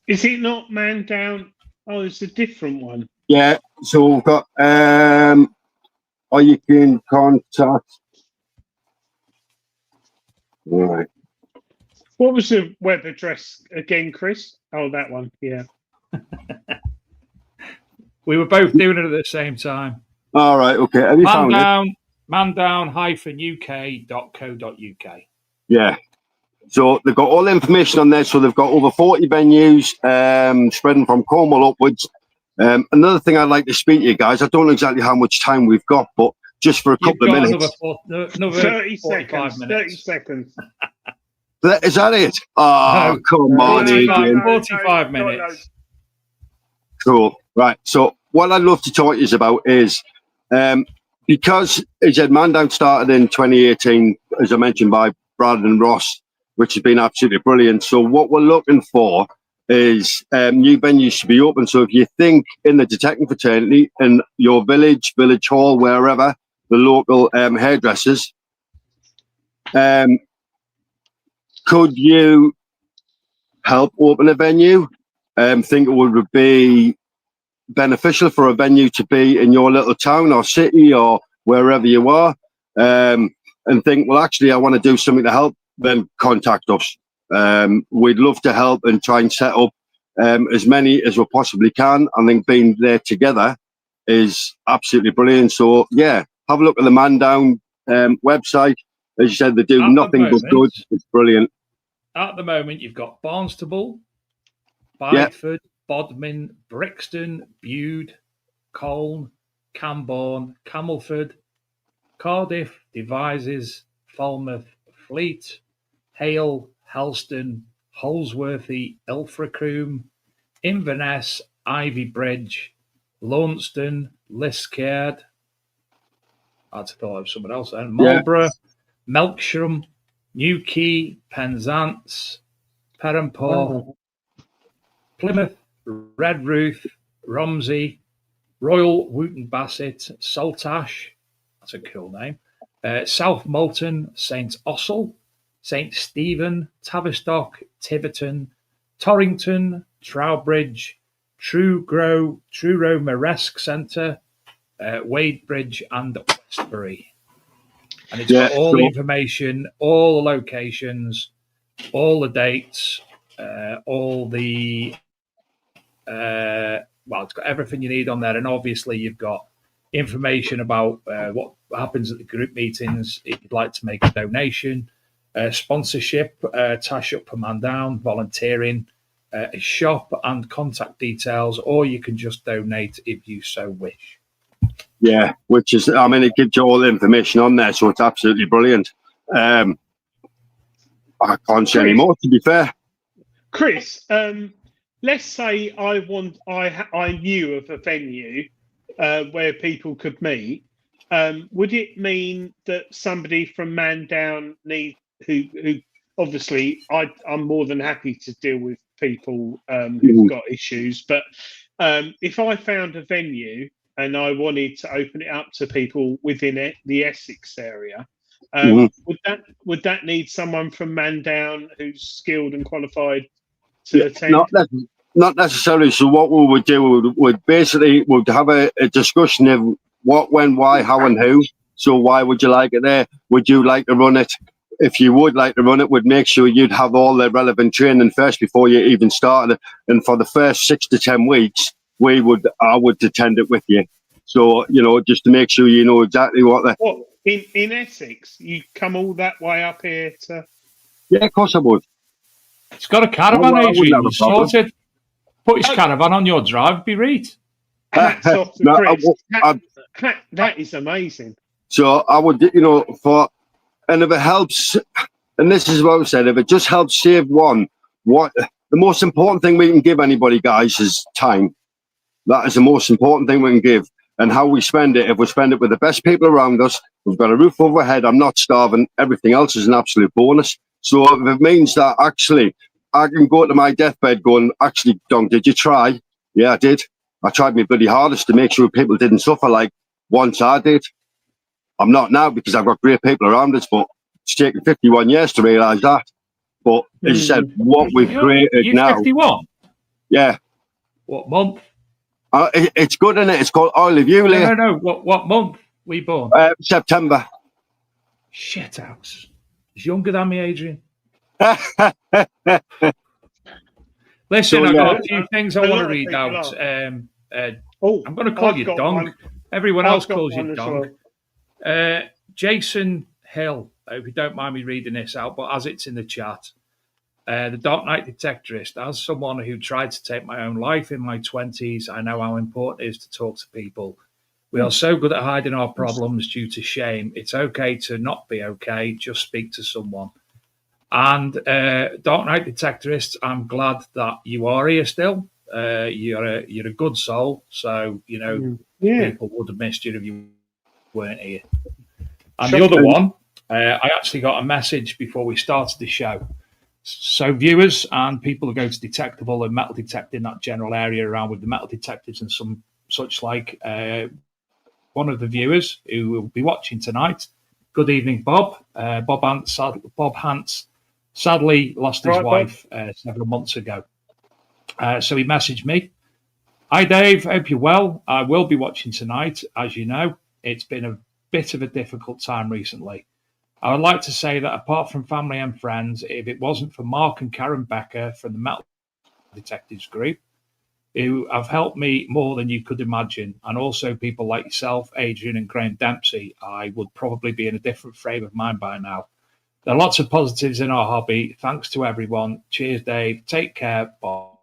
Is it not Man Down? Oh, it's a different one. Yeah, so we've got, or you can contact. All right. What was the web address again, Chris? Oh, that one. Yeah. We were both doing it at the same time. All right. Okay. Have you found it? mandown-uk.co.uk. Yeah. So they've got all the information on there. So they've got over 40 venues spreading from Cornwall upwards. Another thing I'd like to speak to you guys, I don't know exactly how much time we've got, but just for a couple of minutes. Another 30 seconds. 30 seconds. Is that it? Oh, no, come on, Adrian. 45 minutes. Cool. Right. So what I'd love to talk to you about is, because, as I said, Man Down started in 2018, as I mentioned, by Brad and Ross, which has been absolutely brilliant. So what we're looking for is new venues should be open. So if you think in the detecting fraternity, in your village hall, wherever, the local hairdressers, could you help open a venue? Think it would be beneficial for a venue to be in your little town or city or wherever you are, and think, well, actually, I want to do something to help, then contact us. We'd love to help and try and set up as many as we possibly can. I think being there together is absolutely brilliant. So, yeah, have a look at the Man Down website. As you said, they do nothing but good. It's brilliant. At the moment, you've got Barnstable, Bideford, Bodmin, Brixton, Bude, Colne, Camborne, Camelford, Cardiff, Devizes, Falmouth, Fleet, Hale, Helston, Holsworthy, Ilfracombe, Inverness, Ivy Bridge, Launceston, Liskeard. I'd thought of someone else then. Marlborough, Melksham, Newquay, Penzance, Perranporth, Plymouth, Redruth, Romsey, Royal Wootton Bassett, Saltash, that's a cool name, South Molton, St Austell, St Stephen, Tavistock, Tiverton, Torrington, Trowbridge, Truro Maresque Centre, Wadebridge and Westbury. And it's got all the information, all the locations, all the dates, all the it's got everything you need on there. And obviously you've got information about what happens at the group meetings if you'd like to make a donation, sponsorship, Tash Up for Man Down, volunteering, a shop and contact details, or you can just donate if you so wish. Yeah, which is, I mean, it gives you all the information on there, so it's absolutely brilliant. I can't say any more, to be fair. Chris, let's say I knew of a venue where people could meet. Would it mean that somebody from Man Down who obviously I'm more than happy to deal with people who've got issues, but if I found a venue and I wanted to open it up to people within the Essex area, would that need someone from Man Down who's skilled and qualified to attend? Not necessarily. So what we would do, would basically have a discussion of what, when, why, how, and who. So why would you like it there? Would you like to run it? If you would like to run it, we'd make sure you'd have all the relevant training first before you even started. And for the first 6 to 10 weeks, I would attend it with you. So, just to make sure you know exactly what in Essex, you come all that way up here to... Yeah, of course I would. It's got a caravan, Adrian. You sorted. Put his caravan on your drive, be right. Hats off to Chris. That is amazing. So I would, and if it helps, and this is what I said, if it just helps save one, the most important thing we can give anybody, guys, is time. That is the most important thing we can give. And how we spend it, if we spend it with the best people around us, we've got a roof over our head, I'm not starving, everything else is an absolute bonus. So if it means that actually I can go to my deathbed going, actually, Don, did you try? Yeah, I did. I tried my bloody hardest to make sure people didn't suffer like once I did. I'm not now because I've got great people around us, but it's taken 51 years to realise that. But as I said, what we've created now... 51? Yeah. What month? It's good, isn't it? It's called Oil of You. No. What month were you born? September. Shit house. He's younger than me, Adrian. Listen, I've got a few things I want to read out. I'm going to call you Dong. Everyone else calls you Dong. Jason Hill, if you don't mind me reading this out, but as it's in the chat, the Dark Knight Detectorist, as someone who tried to take my own life in my 20s, I know how important it is to talk to people. We are so good at hiding our problems due to shame. It's okay to not be okay. Just speak to someone. And Dark Knight Detectorist, I'm glad that you are here still. You're a good soul. So, people would have missed you if you weren't here. And the other one, I actually got a message before we started the show So viewers and people who go to Detectable and metal detecting that general area around with the metal detectives and some such like, one of the viewers who will be watching tonight. Good evening, Bob. Bob Hance sadly lost his wife several months ago. So he messaged me. Hi, Dave. Hope you're well. I will be watching tonight. As you know, it's been a bit of a difficult time recently. I would like to say that apart from family and friends, if it wasn't for Mark and Karen Becker from the Metal Detectives group, who have helped me more than you could imagine, and also people like yourself, Adrian and Graham Dempsey, I would probably be in a different frame of mind by now. There are lots of positives in our hobby. Thanks to everyone. Cheers, Dave. Take care, Bob.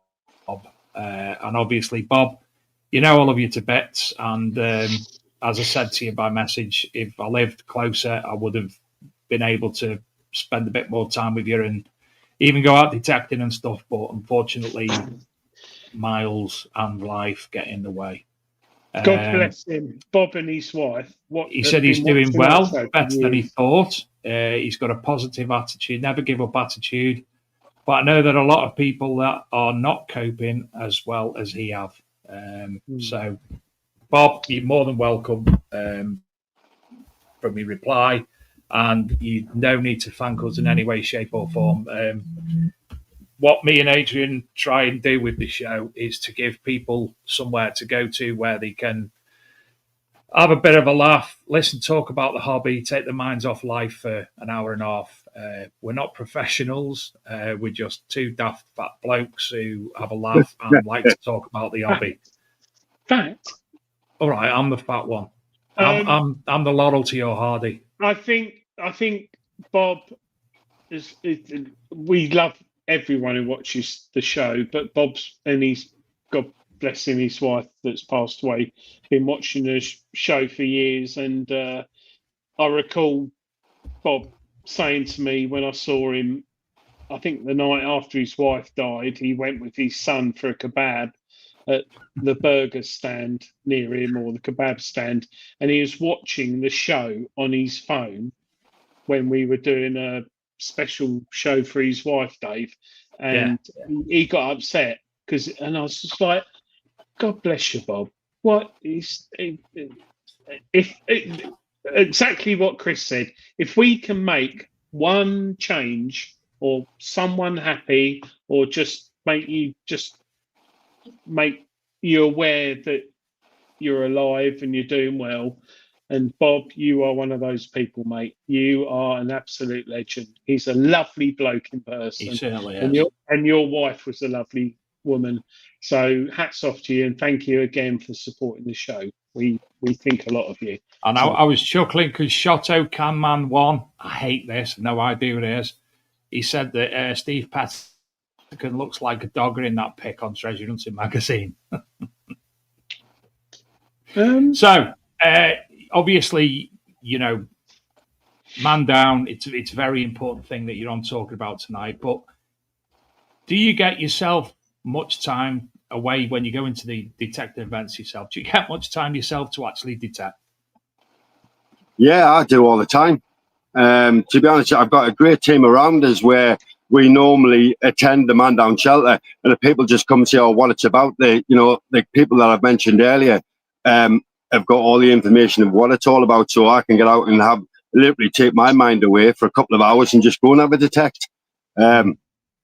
And obviously, Bob, you know I love you to bits. And as I said to you by message, if I lived closer, I would have been able to spend a bit more time with you and even go out detecting and stuff. But unfortunately, miles and life get in the way. God bless him, Bob and his wife. He said he's doing well, better than he thought. He's got a positive attitude, never give up attitude. But I know that a lot of people that are not coping as well as he have. So, Bob, you're more than welcome from your reply, and you no need to thank us in any way, shape, or form. What me and Adrian try and do with the show is to give people somewhere to go to where they can have a bit of a laugh, listen, talk about the hobby, take their minds off life for an hour and a half. We're not professionals. We're just two daft fat blokes who have a laugh and like to talk about the hobby. Fact. All right, I'm the fat one. I'm the Laurel to your Hardy. I think Bob is. We love everyone who watches the show, but Bob's, and he's, God bless him, his wife that's passed away, been watching the show for years. And I recall Bob saying to me when I saw him, I think the night after his wife died, he went with his son for a kebab at the burger stand near him, or the kebab stand, and he was watching the show on his phone when we were doing a special show for his wife, Dave, and he got upset and I was just like, God bless you, Bob. What is exactly what Chris said? If we can make one change, or someone happy, or just make you aware that you're alive and you're doing well. And Bob, you are one of those people, mate. You are an absolute legend. He's a lovely bloke in person. He certainly is. And your wife was a lovely woman. So hats off to you, and thank you again for supporting the show. We think a lot of you. And I was chuckling because Shotto Canman won. I hate this. No idea what it is. He said that Steve Patterson looks like a dogger in that pic on Treasure Hunting magazine. Obviously, you know, man down, it's a very important thing that you're on talking about tonight. But do you get yourself much time away when you go into the detective events yourself? Do you get much time yourself to actually detect? Yeah, I do all the time. To be honest, I've got a great team around us where we normally attend the man down shelter, and the people just come and say, "Oh, what it's about." The people that I've mentioned earlier have got all the information of what it's all about, so I can get out and literally take my mind away for a couple of hours and just go and have a detect. And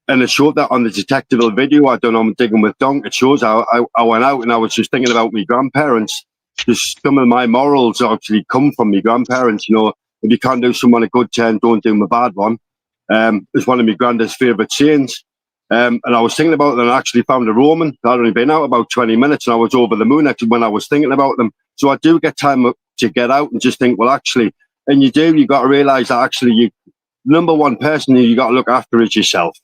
it showed that on the detectable video I done on Digging with Donk. It shows how I went out and I was just thinking about my grandparents. Just some of my morals actually come from my grandparents. You know, if you can't do someone a good turn, don't do them a bad one. It's one of my granddad's favourite sayings. And I was thinking about them, and I actually found a Roman. I'd only been out about 20 minutes and I was over the moon actually when I was thinking about them. So I do get time to get out and just think, well, actually, and you got to realise that actually number one person who you got to look after is yourself.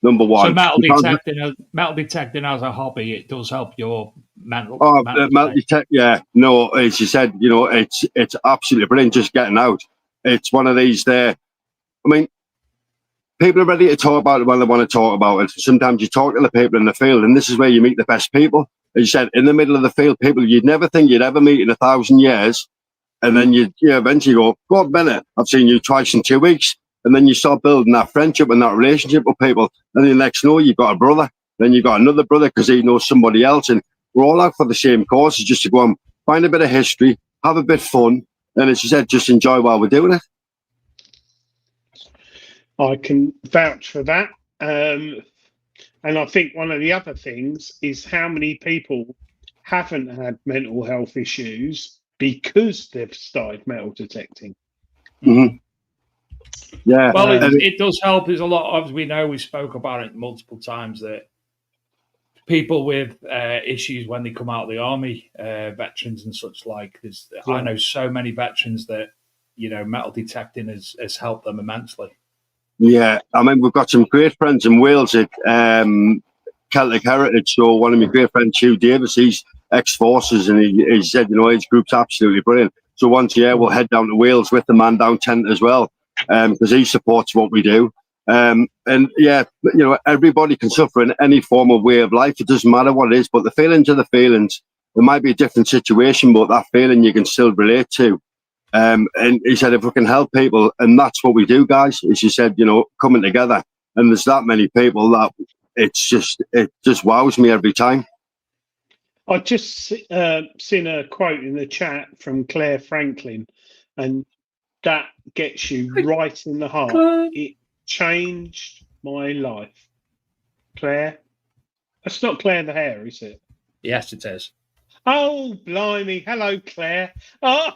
Number one. So metal detecting as a hobby, it does help your mental. Metal detect, yeah. No, as you said, you know, it's absolutely brilliant just getting out. It's one of these there. I mean, people are ready to talk about it when they want to talk about it. Sometimes you talk to the people in the field, and this is where you meet the best people. As you said, in the middle of the field, people you'd never think you'd ever meet in 1,000 years. And then you eventually go on, Bennett, I've seen you twice in 2 weeks. And then you start building that friendship and that relationship with people. And then next know you've got a brother. Then you've got another brother because he knows somebody else. And we're all out for the same cause, just to go and find a bit of history, have a bit of fun. And as you said, just enjoy while we're doing it. I can vouch for that. And I think one of the other things is how many people haven't had mental health issues because they've started metal detecting. Mm-hmm. Yeah. Well, it does help. There's a lot, as we know, we spoke about it multiple times, that people with issues when they come out of the army, veterans and such like, I know so many veterans that, metal detecting has helped them immensely. Yeah, I mean, we've got some great friends in Wales at Celtic Heritage. So one of my great friends, Hugh Davis, he's ex-forces, and he said, his group's absolutely brilliant. So once a year, we'll head down to Wales with the Man Down tent as well, because he supports what we do. And yeah, everybody can suffer in any form of way of life. It doesn't matter what it is, but the feelings are the feelings. It might be a different situation, but that feeling you can still relate to. And he said, if we can help people, and that's what we do, guys, as you said, coming together. And there's that many people that it just wows me every time. I just seen a quote in the chat from Claire Franklin, and that gets you right in the heart. It changed my life. Claire? That's not Claire the hair, is it? Yes, it is. Oh, blimey. Hello, Claire. Oh,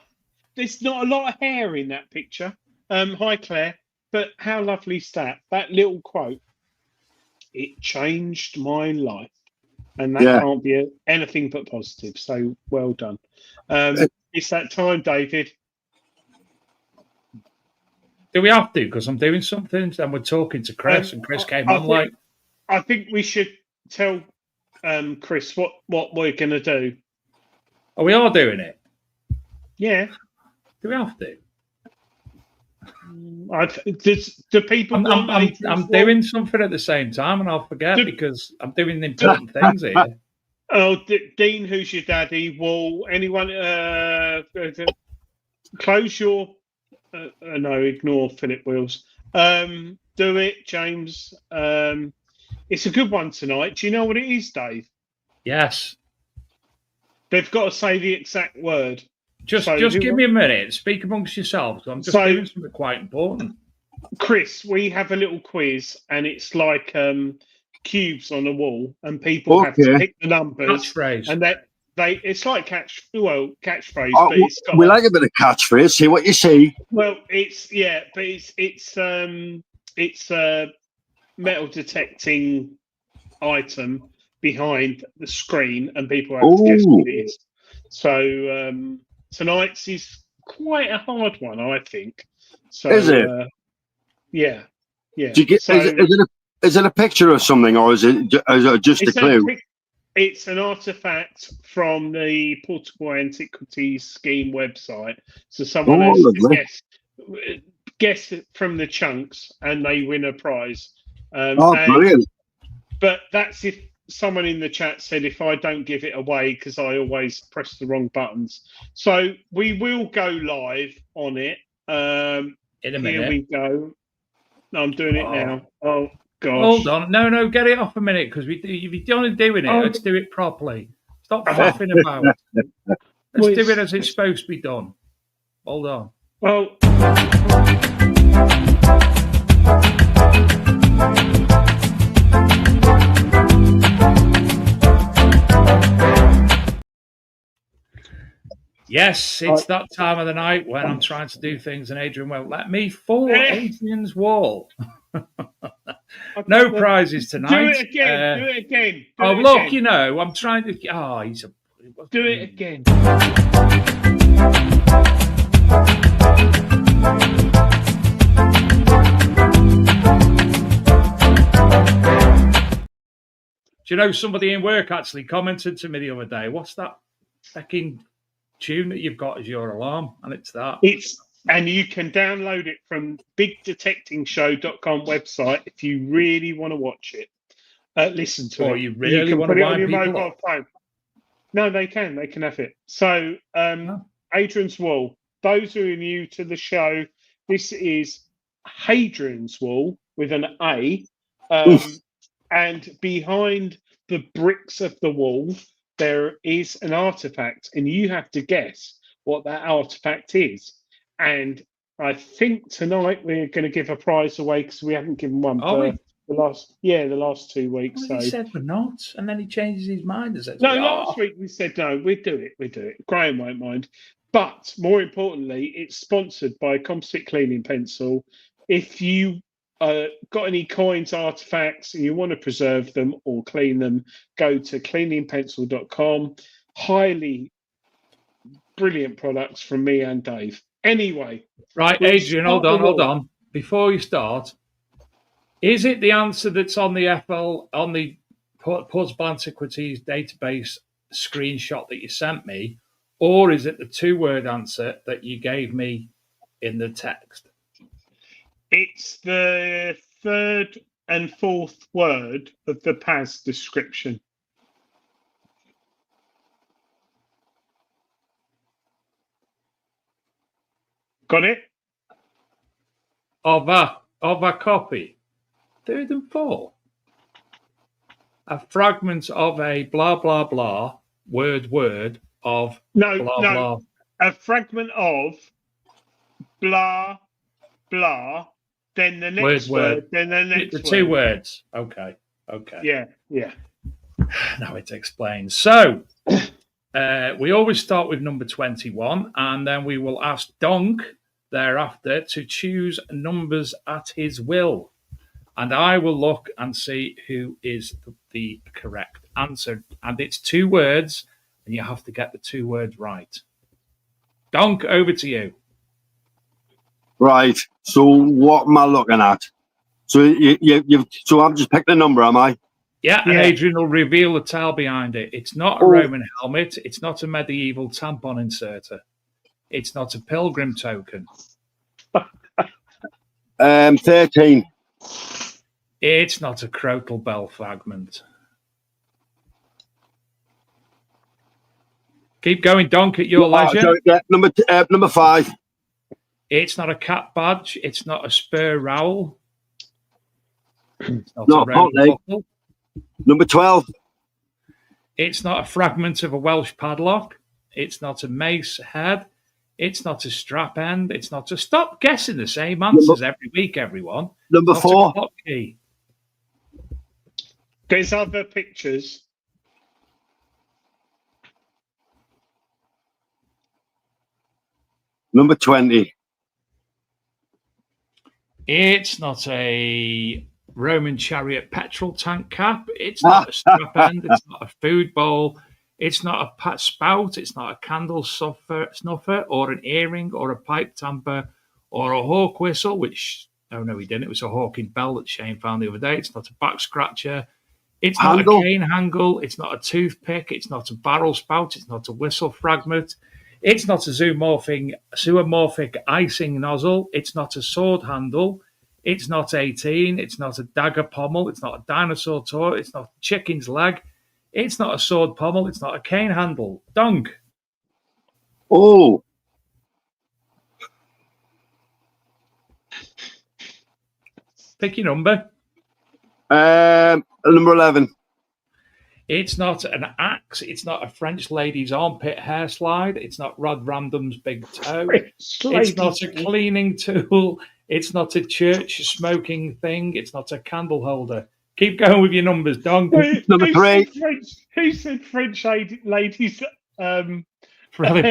there's not a lot of hair in that picture. Hi, Claire. But how lovely is that? That little quote. It changed my life. And that can't be anything but positive. So well done. It's that time, David. Do we have to? Because I'm doing something and we're talking to Chris, and Chris came on I think we should tell Chris what we're going to do. Oh, we are doing it? Yeah. Do we have to? Do people? I'm doing something at the same time, and I'll forget because I'm doing important things here. Oh, Dean, who's your daddy? Will anyone close your? No, ignore Philip Wills. Do it, James. It's a good one tonight. Do you know what it is, Dave? Yes. They've got to say the exact word. Just give me a minute. Speak amongst yourselves. I'm just doing something quite important. Chris, we have a little quiz, and it's like cubes on a wall, and people have to pick the numbers. Catchphrase. And it's like catchphrase. Oh, but it's got we like a bit of catchphrase. See what you see. Well, it's a metal detecting item behind the screen, and people have to guess what it is. So tonight's is quite a hard one, I think. So, is it? Yeah. Is it a picture of something, or is it just a clue? It's an artifact from the Portable Antiquities Scheme website. So someone has to guess it from the chunks, and they win a prize. Brilliant! But that's if someone in the chat said if I don't give it away because I always press the wrong buttons. So we will go live on it. In a minute. Here we go. I'm doing it now. Oh, gosh. Hold on. No, get it off a minute, because if you're only doing it, let's do it properly. Stop faffing about. Let's do it as it's supposed to be done. Hold on. Well, yes, it's that time of the night when I'm trying to do things and Adrian won't let me. For Adrian's wall. No prizes tonight. Do it again. Do it again. Look, I'm trying to. Do it again. Do you know, somebody in work actually commented to me the other day, what's that fucking tune that you've got as your alarm? And it's that. And you can download it from bigdetectingshow.com website if you really want to watch it. Listen to it. You really can want put to it on your people mobile phone. No, they can. They can have it. So, Adrian's Wall. Those who are new to the show, this is Hadrian's Wall with an A, and behind the bricks of the wall there is an artifact, and you have to guess what that artifact is. And I think tonight we're going to give a prize away because we haven't given one for the last 2 weeks. Well, he said we're not, and then he changes his mind and says, no, last week we said no, we'd do it. Graham won't mind. But more importantly, it's sponsored by Composite Cleaning Pencil. If you got any coins, artifacts, and you want to preserve them or clean them, go to cleaningpencil.com. Highly brilliant products from me and Dave. Anyway. Right, Adrian, hold on. Before you start, is it the answer that's on the Portable Antiquities database screenshot that you sent me, or is it the 2-word answer that you gave me in the text? It's the 3rd and 4th word of the PAS description. Got it? Of a copy. 3rd and 4th. A fragment of a blah, blah, blah, word of blah, blah. A fragment of blah, blah, then the next word, then the next word. The 2 words. Okay. Yeah. Now it explains. So, we always start with number 21, and then we will ask Donk thereafter to choose numbers at his will. And I will look and see who is the correct answer. And it's 2 words, and you have to get the 2 words right. Donk, over to you. Right. So what am I looking at? So so I've just picked a number, am I? Yeah, and Adrian will reveal the tale behind it. It's not a Roman helmet. It's not a medieval tampon inserter. It's not a pilgrim token. 13. It's not a crotal bell fragment. Keep going, Donk, at your leisure. Number 5. It's not a cat badge. It's not a spur rowel. It's not a Roman buckle. Number 12. It's not a fragment of a Welsh padlock. It's not a mace head. It's not a strap end. It's not a... Stop guessing the same answers every week, everyone. Number 4. Clock key. There's other pictures. Number 20. It's not a Roman chariot petrol tank cap. It's not a strap end. It's not a food bowl. It's not a spout. It's not a candle snuffer or an earring or a pipe tamper or a hawk whistle, which, oh no, he didn't. It was a hawking bell that Shane found the other day. It's not a back scratcher. It's not a cane handle. It's not a toothpick. It's not a barrel spout. It's not a whistle fragment. It's not a zoomorphic icing nozzle. It's not a sword handle. It's not 18. It's not a dagger pommel. It's not a dinosaur toy. It's not a chicken's leg. It's not a sword pommel. It's not a cane handle. Donk. Oh. Pick your number. Number 11. It's not an axe. It's not a French lady's armpit hair slide. It's not Rod Random's big toe. It's not a cleaning tool. It's not a church smoking thing. It's not a candle holder. Keep going with your numbers, Don. Number 3. Who said French ladies? Philip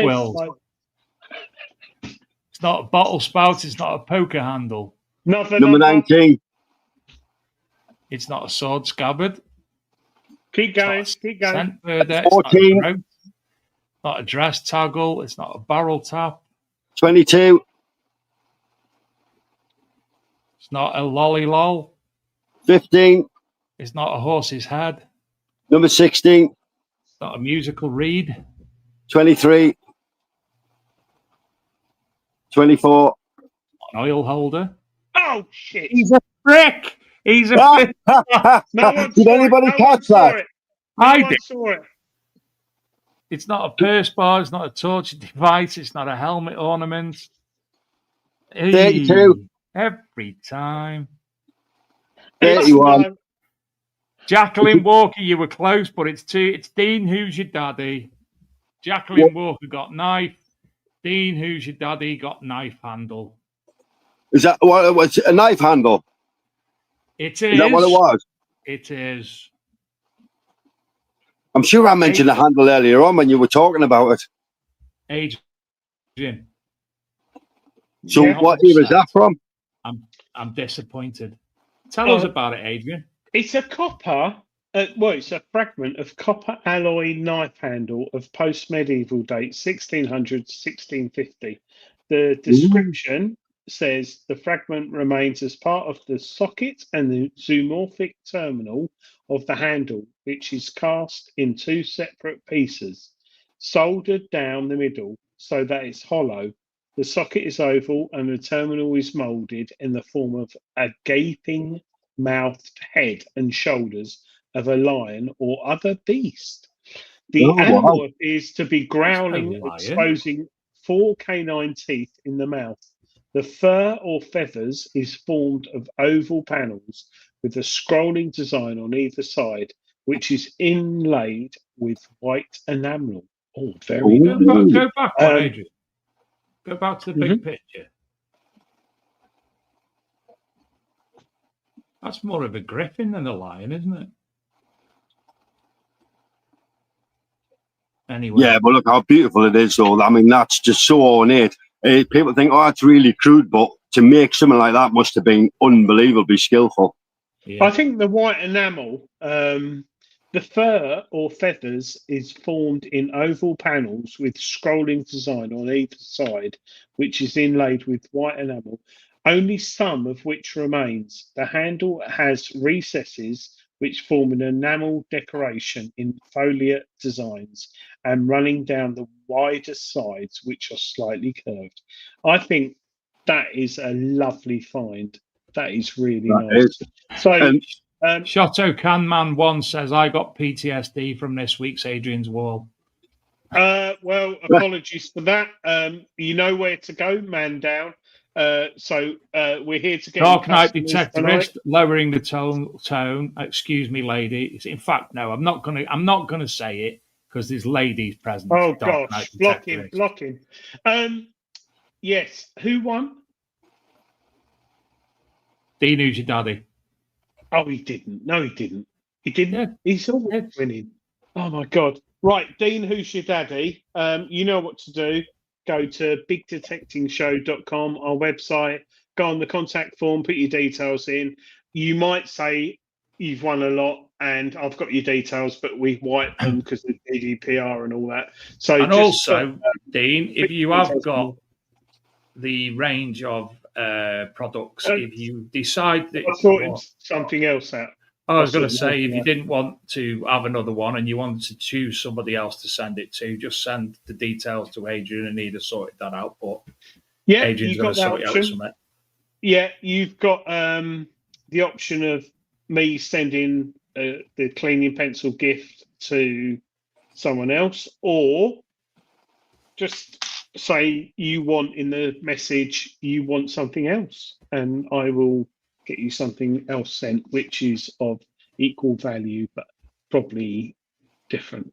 Wills. It's not a bottle spout. It's not a poker handle. Number 19. It's not a sword scabbard. Keep going. Keep going. 14. Not a dress toggle. It's not a barrel tap. 22. It's not a lolly lol. 15. It's not a horse's head. Number 16. It's not a musical reed. 23. 24. An oil holder. Oh, shit. He's a prick. He's a prick. Did anybody catch that? I did. Saw it. It's not a purse bar. It's not a torture device. It's not a helmet ornament. 32. Every time. 31. Jacqueline Walker, you were close, but it's Dean, who's your daddy? Jacqueline Walker got knife. Dean, who's your daddy, got knife handle. Is that what's a knife handle? It is. Is that what it was? It is. I'm sure I mentioned the handle earlier on when you were talking about it. Adrian. So what year is that from? I'm disappointed. Tell us about it, Adrian. It's a copper. It's a fragment of copper alloy knife handle of post-medieval date, 1600 1650. The description says the fragment remains as part of the socket and the zoomorphic terminal of the handle, which is cast in two separate pieces, soldered down the middle so that it's hollow. The socket is oval and the terminal is moulded in the form of a gaping mouthed head and shoulders of a lion or other beast. The animal appears to be growling, exposing 4 canine teeth in the mouth. The fur or feathers is formed of oval panels with a scrolling design on either side, which is inlaid with white enamel. Oh, very nice. Go back one, Adrian. Go back to the big picture. That's more of a griffin than a lion, isn't it? Anyway. Yeah, but look how beautiful it is, though. I mean, that's just so ornate. People think, oh, it's really crude, but to make something like that must have been unbelievably skillful. Yeah. I think the white enamel, the fur or feathers is formed in oval panels with scrolling design on either side, which is inlaid with white enamel, only some of which remains. The handle has recesses which form an enamel decoration in foliate designs and running down the wider sides, which are slightly curved. I think that is a lovely find. That is really nice. So, Shoto Canman 1 says, I got PTSD from this week's Adrian's Wall. Well, apologies for that. You know where to go, man down. So we're here to get Dark Knight Detectivist, lowering the tone. Excuse me, lady. In fact, no, I'm not gonna say it because there's ladies present. Oh gosh, blocking. Yes, who won? Dean, who's your daddy? Oh, he didn't. No, he didn't. He didn't. Yeah. He's always winning. Oh my god. Right, Dean, who's your daddy? You know what to do. Go to bigdetectingshow.com, our website, go on the contact form, put your details in. You might say you've won a lot and I've got your details, but we wipe them because of GDPR and all that. So, and also, Dean, if you have got the range of products, if you decide that I thought something else out. I was going to say, if you didn't want to have another one and you wanted to choose somebody else to send it to, just send the details to Adrian and he'd have sorted that out. But yeah, Adrian's going to sort it out with something. Yeah, you've got the option of me sending the cleaning pencil gift to someone else, or just say you want in the message, you want something else, and I will get you something else sent, which is of equal value, but probably different.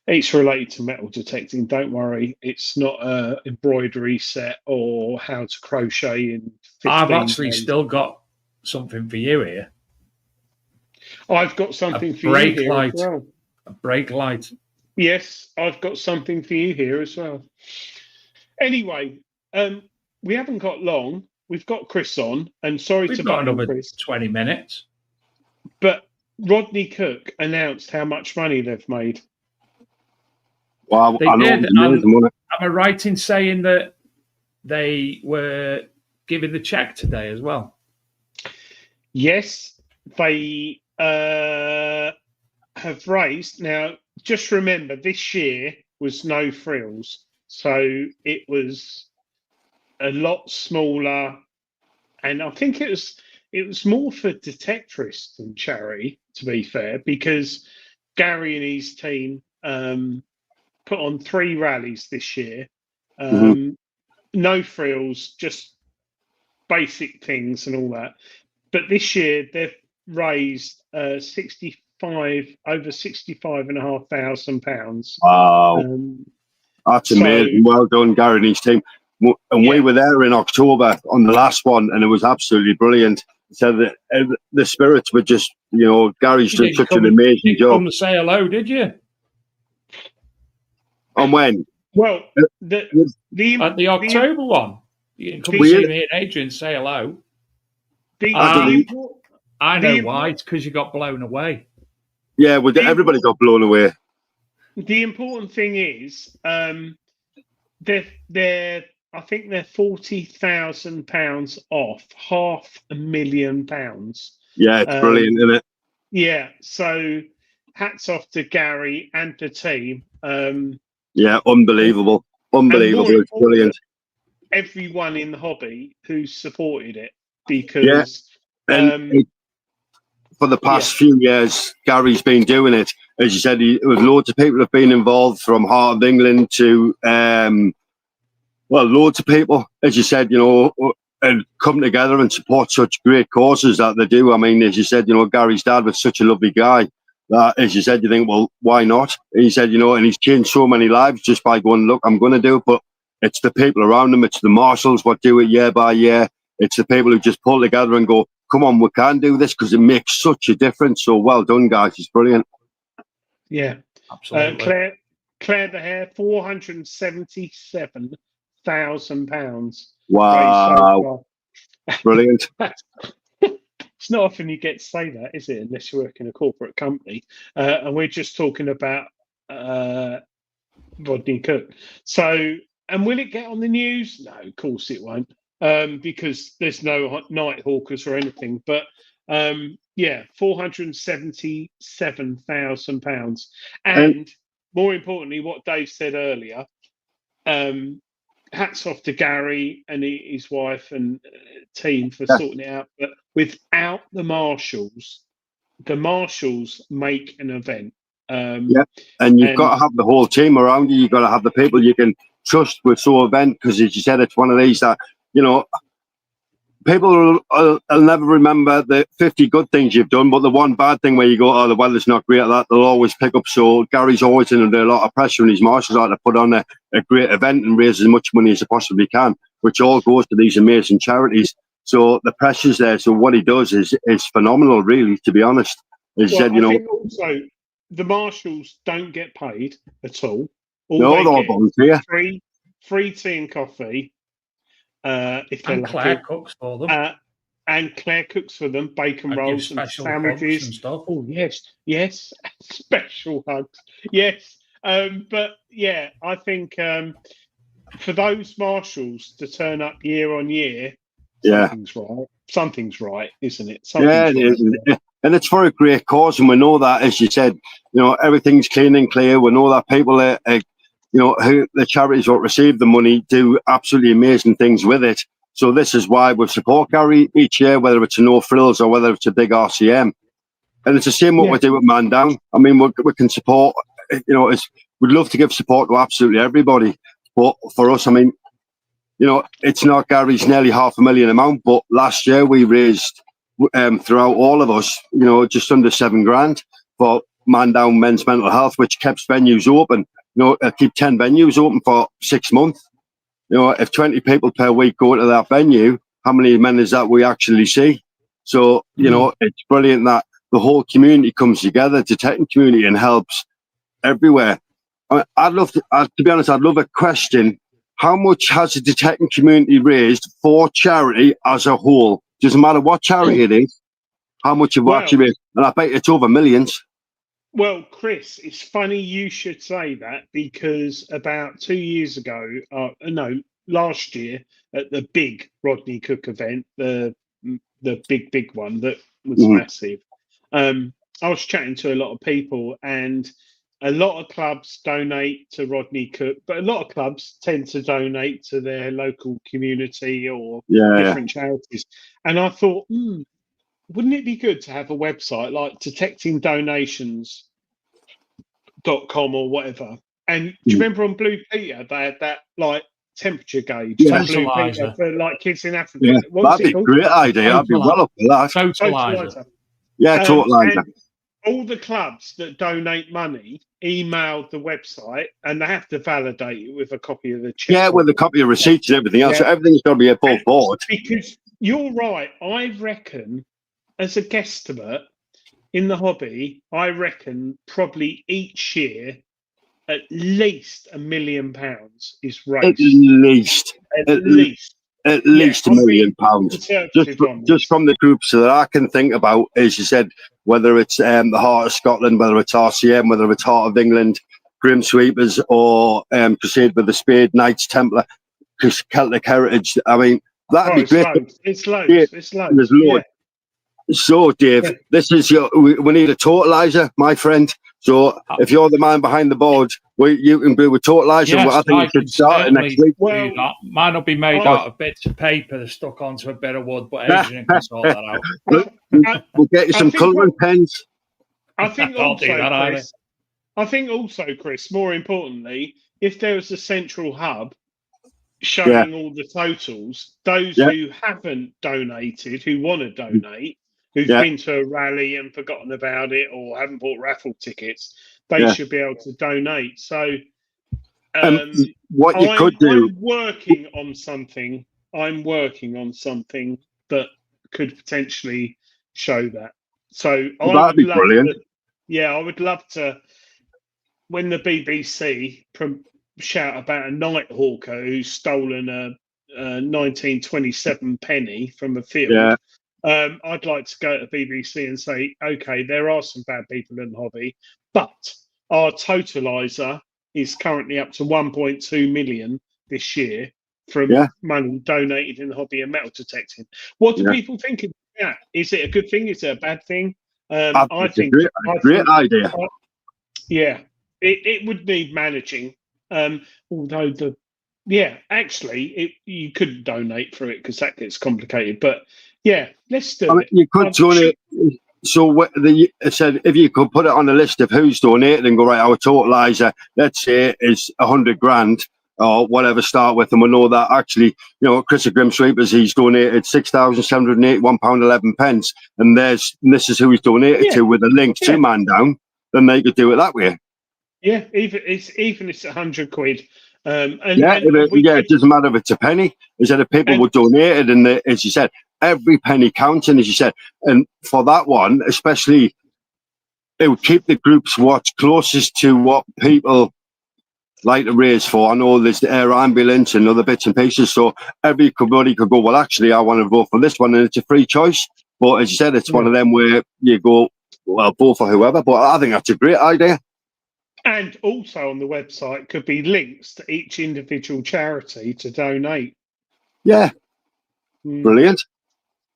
It's related to metal detecting. Don't worry. It's not a embroidery set or how to crochet in 15 I've actually days. Still got something for you here. I've got something for you here as well. A brake light. Yes, I've got something for you here as well. Anyway, we haven't got long. We've got Chris on, and We've got another Chris. 20 minutes. But Rodney Cook announced how much money they've made. Well, they did. Am I right in saying that they were giving the check today as well? Yes, they have raised. Now, just remember, this year was no frills, so it was a lot smaller, and I think it was more for detectorists than charity, to be fair, because Gary and his team put on 3 rallies this year. No frills, just basic things and all that. But this year they've raised over £65,500. Wow. That's amazing. Well done, Gary and his team. And we were there in October on the last one, and it was absolutely brilliant. So the spirits were just, Gary's done such an amazing job. Come to say hello, did you? And when? Well, at the October one, you can come see me and Adrian say hello. I know why. It's because you got blown away. Yeah, well, everybody got blown away. The important thing is, they're I think they're £40,000 off, £500,000. Yeah, it's brilliant, isn't it? Yeah, so hats off to Gary and the team. Yeah, unbelievable. It's brilliant. Everyone in the hobby who supported it, because for the past few years, Gary's been doing it. As you said, loads of people have been involved, from Heart of England to loads of people, as you said, and come together and support such great causes that they do. I mean, as you said, Gary's dad was such a lovely guy that, as you said, you think, well, why not? And he said, and he's changed so many lives just by going, look, I'm going to do it. But it's the people around him. It's the marshals what do it year by year. It's the people who just pull together and go, come on, we can do this, because it makes such a difference. So well done, guys. It's brilliant. Yeah. Absolutely. Claire the Hare, £477,000. Wow. Brilliant. It's not often you get to say that, is it? Unless you work in a corporate company. And we're just talking about Rodney Cook. So, and will it get on the news? No, of course it won't. Because there's no Nighthawkers or anything. But £477,000. And more importantly, what Dave said earlier, hats off to Gary and his wife and team for sorting it out. But without the marshals make an event. And you've got to have the whole team around you. You've got to have the people you can trust with so event, because, as you said, it's one of these that, people will never remember the 50 good things you've done, but the one bad thing where you go, oh, the weather's not great at that, they'll always pick up. So Gary's always under a lot of pressure, and his marshals are to put on a great event and raise as much money as they possibly can, which all goes to these amazing charities. So the pressure's there. So what he does is phenomenal, really, to be honest. As you said, I think also the marshals don't get paid at all. No, they're all volunteer. Free tea and coffee. If they're lucky. Claire cooks for them. And Claire cooks for them, bacon rolls and sandwiches. And stuff. Oh, yes. Special hugs. Yes. But yeah, I think for those marshals to turn up year on year, something's right, isn't it? It is. And it's for a great cause, and we know that, as you said, everything's clean and clear. We know that people who the charities that receive the money do absolutely amazing things with it. So this is why we support Gary each year, whether it's a No Frills or whether it's a big RCM. And it's the same what we do with Man Down. I mean, we can support, we'd love to give support to absolutely everybody. But for us, I mean, it's not Gary's nearly $500,000 amount, but last year we raised, throughout all of us, just under $7,000 for Man Down Men's Mental Health, which keeps venues open. Keep 10 venues open for 6 months. If 20 people per week go to that venue, how many men is that we actually see? So, it's brilliant that the whole community comes together, the detecting community, and helps everywhere. I'd love to be honest, I'd love a question. How much has the detecting community raised for charity as a whole? Doesn't matter what charity it is, how much have we actually raised? And I bet it's over millions. Well, Chris, it's funny you should say that, because about 2 years ago, last year, at the big Rodney Cook event, the big one that was massive, I was chatting to a lot of people, and a lot of clubs donate to Rodney Cook, but a lot of clubs tend to donate to their local community or different charities. And I thought, wouldn't it be good to have a website like detectingdonations.com or whatever? And do you remember on Blue Peter, they had that like temperature gauge, Yeah. a blue Totalizer. peter for like kids in Africa. Yeah, What's that'd it be a called? great idea. I'd be well up for that. Totalizer. Yeah, totalizer. And all the clubs that donate money email the website, and they have to validate it with a copy of the check. Yeah, with a copy of receipts and everything else. Yeah. So everything's got to be above board. Because you're right. I reckon, as a guesstimate in the hobby, I reckon probably each year at least £1 million is raised. At least. At least. At least I'm £1 million. being conservative on Just from the groups that I can think about, as you said, whether it's the Heart of Scotland, whether it's RCM, whether it's Heart of England, Grim Sweepers, or Crusade with the Spade, Knights Templar, Celtic Heritage. I mean, that'd be great. It's loads. Yeah, It's loads. there's loads. So, Dave, this is we need a totalizer, my friend. So, if you're the man behind the board, you can be with totalizer. Yes, I think we should start next week. Well, mine will be made out of bits of paper that's stuck onto a bit of wood, but Adrian can sort that out. We'll get you some colouring pens. I think also, Chris, more importantly, if there was a central hub showing all the totals, those who haven't donated, who want to donate, who've been to a rally and forgotten about it or haven't bought raffle tickets, they should be able to donate. So what you could do... I'm working on something that could potentially show that. So that'd be brilliant. I would love to, when the BBC shout about a night hawker who's stolen a 1927 penny from a field. Yeah. I'd like to go to BBC and say, okay, there are some bad people in the hobby, but our totalizer is currently up to 1.2 million this year from money donated in the hobby and metal detecting. What do people think of that? Is it a good thing? Is it a bad thing? I think it's a great idea. It would need managing. Although you couldn't donate for it because that gets complicated. But let's do it. You could donate. So it said if you could put it on a list of who's donated and go, right, our totalizer, let's say, is 100 grand or whatever, start with, and we know that actually, Chris of Grim Sweepers, he's donated £6,781.11, and this is who he's donated to with a link to Man Down, then they could do it that way. Yeah, even it's £100. It doesn't matter if it's a penny. Is that if people would donate it, and as you said, every penny counts, and as you said, and for that one especially, it would keep the groups what's closest to what people like to raise for. I know there's the air ambulance and other bits and pieces, so everybody could go, well, actually, I want to vote for this one, and it's a free choice. But as you said, it's one of them where you go, well, vote for whoever. But I think that's a great idea. And also on the website could be links to each individual charity to donate. Yeah. Brilliant.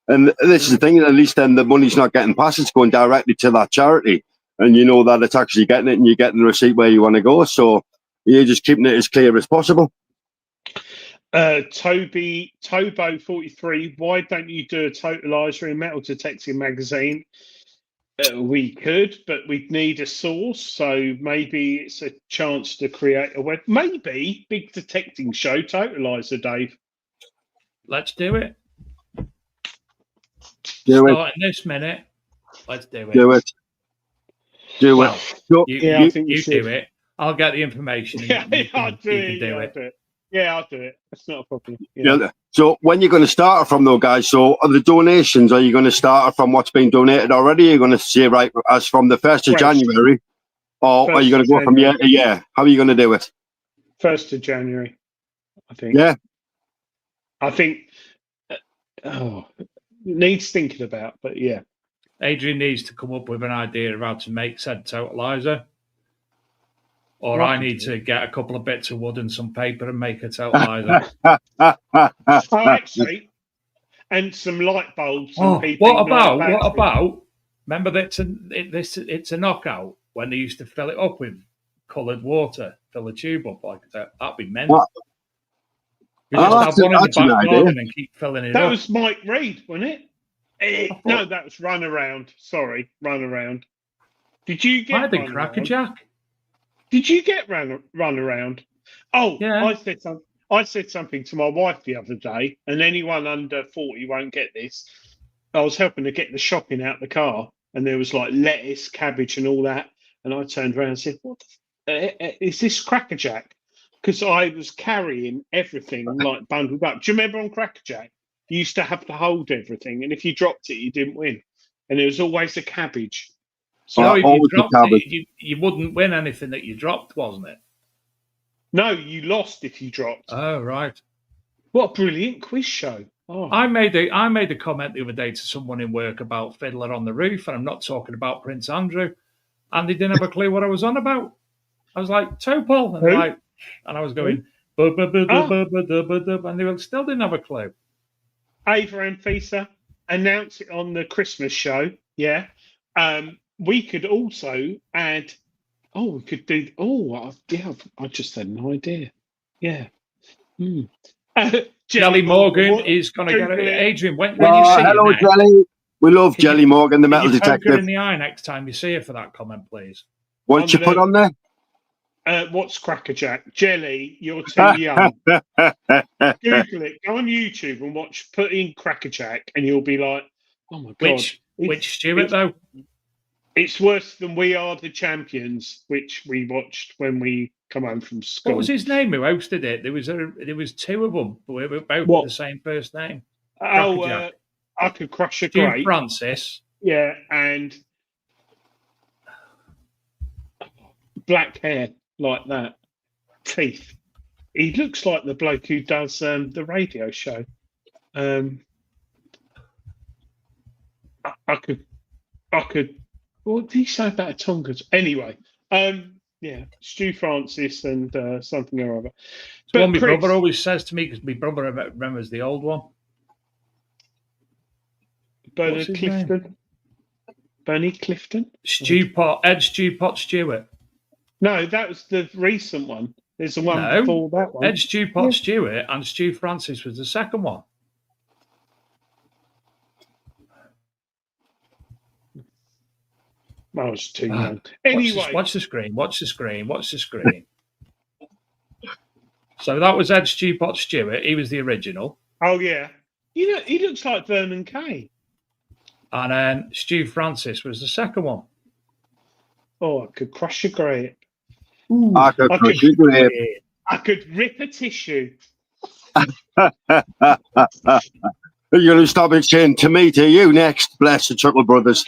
And this is the thing, at least then the money's not getting passed, it's going directly to that charity. And you know that it's actually getting it, and you're getting the receipt where you want to go. So you're just keeping it as clear as possible. Tobo43, why don't you do a totalizer in metal detecting magazine? We could, but we'd need a source. So maybe it's a chance to create a web. Maybe big detecting show totalizer, Dave. Let's do it. Starting this minute. Let's do it. Do it. I think you do it. I'll get the information. I'll do it. Yeah, I'll do it. That's not a problem. So when you're going to start from, though, guys, so are the donations, are you going to start from what's been donated already? Are you going to say, right, as from the 1st of January, or are you going to go from year to year? How are you going to do it? 1st of January, I think. Yeah. I think needs thinking about, but yeah. Adrian needs to come up with an idea of how to make said totalizer. Or I need to get a couple of bits of wood and some paper and make a totalizer. Actually, and some light bulbs. What about? Remember that it's a knockout when they used to fill it up with coloured water, fill a tube up like that. That'd be mental. You just have one in the back garden and keep filling it up. That was Mike Reed, wasn't it? No, that was Run Around. Sorry, Run Around. Did you get? I had the Cracker Jack. Did you get run around? Oh, yeah. I said something to my wife the other day, and anyone under 40 won't get this. I was helping her get the shopping out the car, and there was like lettuce, cabbage, and all that. And I turned around and said, "What is this Cracker Jack?" Because I was carrying everything like bundled up. Do you remember on Cracker Jack, you used to have to hold everything, and if you dropped it, you didn't win. And there was always a cabbage. So if you always the dropped cabbage. it, you wouldn't win anything that you dropped, wasn't it? No, you lost if you dropped. Oh, right. What a brilliant quiz show. Oh. I made a comment the other day to someone in work about Fiddler on the Roof, and I'm not talking about Prince Andrew, and they didn't have a clue what I was on about. I was like, Topol, and I was going, and they still didn't have a clue. Ava and Fisa, announce it on the Christmas show. Yeah. We could also add, we could do, I just had an idea. Yeah. Jelly Morgan is going to get it. Adrian, when you see hello, it now, Jelly. We love Jelly Morgan, the metal you poke her detective. in the eye next time you see her for that comment, please. What'd you put on there? What's Cracker Jack? Jelly, you're too young. Google it. Go on YouTube and put in Cracker Jack, and you'll be like, oh my God. Which Stuart, though? It's worse than We Are the Champions, which we watched when we come home from school. What was his name who hosted it? There was two of them, but we were both with the same first name. I Could Crush a Stu Grape. Francis. Yeah, and black hair like that. Teeth. He looks like the bloke who does the radio show. I could. What did he say about Tongas? Anyway, Stu Francis and something or other. But what my brother always says to me, because my brother remembers the old one. Bernard Clifton. Bernie Clifton? Ed Stewpot Stewart. No, that was the recent one. There's the one before that one. Ed Stewpot Stewart and Stu Francis was the second one. I was too young. Anyway. Watch the screen. So that was Ed Stewpot Stewart. He was the original. Oh, yeah. You know, he looks like Vernon Kay. And then Stu Francis was the second one. Oh, I could crush a grape. I could crush a grape. I could rip a tissue. You're going to stop it saying to me, to you next. Bless the Chuckle Brothers.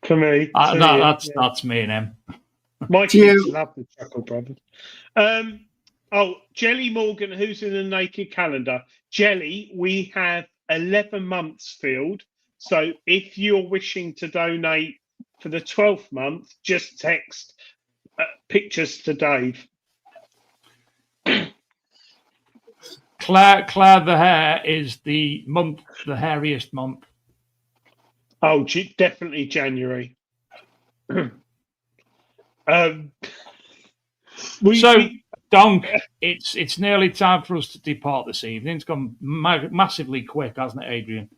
To me. That's me and him. My kids love the Chuckle Brothers. Jelly Morgan, who's in the naked calendar. Jelly, we have 11 months filled. So if you're wishing to donate for the 12th month, just text pictures to Dave. Claire the hair is the hairiest month. Oh, definitely January. Donk, it's nearly time for us to depart this evening. It's gone massively quick, hasn't it, Adrian?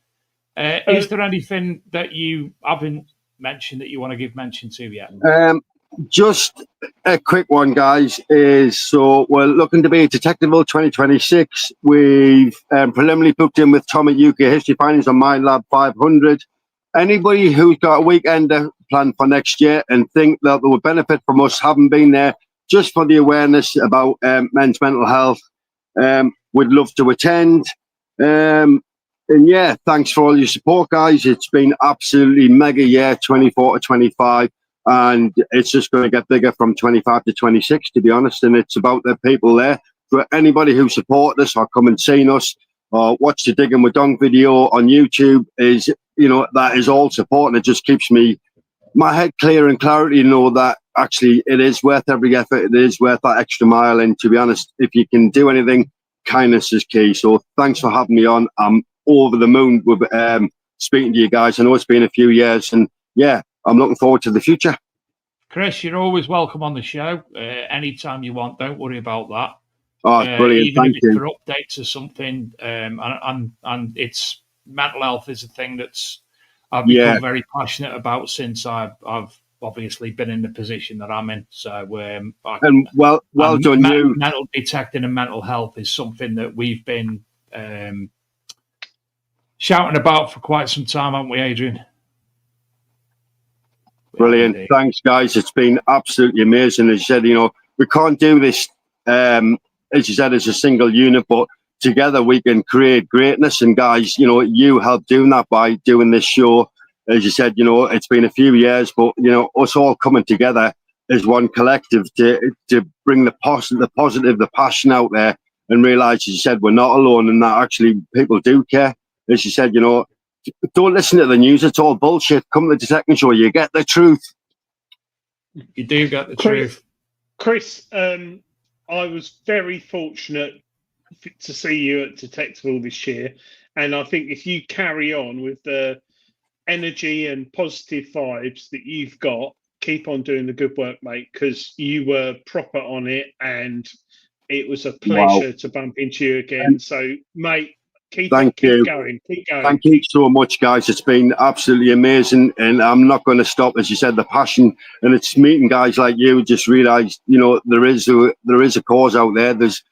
Is there anything that you haven't mentioned that you want to give mention to yet? Just a quick one, guys. So we're looking to be at Detectiveville 2026. We've preliminarily booked in with Tom at UK History Findings on My Lab 500. Anybody who's got a weekend planned for next year and think that they would benefit from us having been there just for the awareness about men's mental health, we'd love to attend. And yeah, thanks for all your support, guys. It's been absolutely mega year, 24 to 25. And it's just going to get bigger from 25 to 26, to be honest. And it's about the people there. For anybody who support us or come and seen us or watch the Digging with Donk video on YouTube, that is all support. And it just keeps my head clear and clarity to know that actually it is worth every effort. It is worth that extra mile. And to be honest, if you can do anything, kindness is key. So thanks for having me on. I'm over the moon with speaking to you guys. I know it's been a few years, and yeah, I'm looking forward to the future. Chris, you're always welcome on the show anytime you want. Don't worry about that. Oh, brilliant! Even Thank if you. For updates or something, and it's mental health is a thing that's I've become very passionate about since I've obviously been in the position that I'm in. So, and well done, you. Mental detecting and mental health is something that we've been shouting about for quite some time, haven't we, Adrian? Brilliant. Indeed. Thanks, guys. It's been absolutely amazing. As you said, we can't do this, as you said, as a single unit, but together we can create greatness. And guys, you helped doing that by doing this show. As you said, it's been a few years, but, us all coming together as one collective to bring the positive, the passion out there and realize, as you said, we're not alone and that actually people do care. As you said, don't listen to the news. It's all bullshit. Come to the Detecting Show. You get the truth. You do get the truth. Chris, I was very fortunate to see you at Detectival this year. And I think if you carry on with the energy and positive vibes that you've got, keep on doing the good work, mate, because you were proper on it and it was a pleasure to bump into you again. So, mate, keep going. Thank you so much, guys. It's been absolutely amazing, and I'm not going to stop. As you said, the passion, and it's meeting guys like you. Just realised, there is a cause out there. There's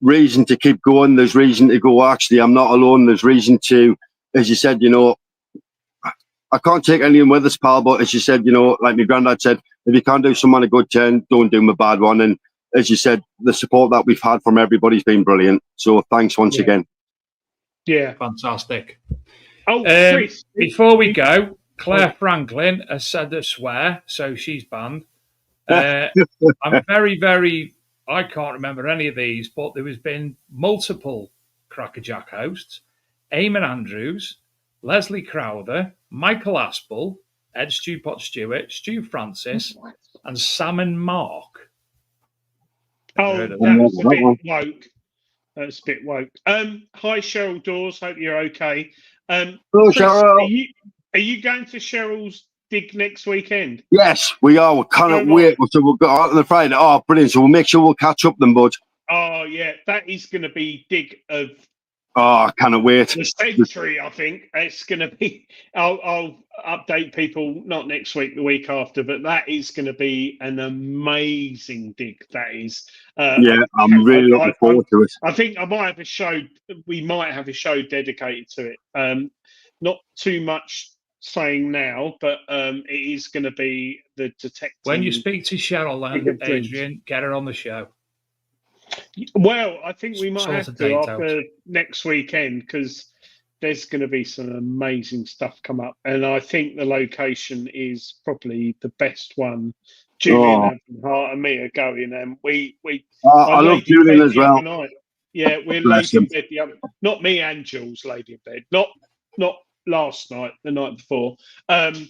reason to keep going. There's reason to go. Actually, I'm not alone. There's reason to, as you said, I can't take anyone with us, pal. But as you said, like my granddad said, if you can't do someone a good turn, don't do them a bad one. And as you said, the support that we've had from everybody's been brilliant. So thanks once again. Yeah, fantastic. Oh, Chris, before we go, Claire Franklin has said a swear, so she's banned. I'm very, very. I can't remember any of these, but there has been multiple Crackerjack hosts: Eamon Andrews, Leslie Crowther, Michael Aspel, Ed Stewpot Stewart, Stu Francis, and Sam and Mark. Oh, that was a bit woke. That's a bit woke. Hi, Cheryl Dawes. Hope you're okay. Hello, Chris, Cheryl. Are you going to Cheryl's dig next weekend? Yes, we are. We cannot wait. So we'll go out on the Friday. Oh, brilliant. So we'll make sure we'll catch up then, bud. Oh, yeah. That is going to be dig of... Oh, I cannot wait. The century, I think. It's going to be... I'll update people, not next week, the week after, but that is going to be an amazing dig. That is. I'm really looking forward to it. I think I might have a show. We might have a show dedicated to it. Not too much saying now, but it is going to be the detective. When you speak to Cheryl and Adrian, get her on the show. Well, I think we might have to after next weekend because there's going to be some amazing stuff come up, and I think the location is probably the best one. Julian Hart and me are going, and I love Julian as well. Yeah, we're laid in bed. Not me and Jules laid in bed. Not last night, the night before. And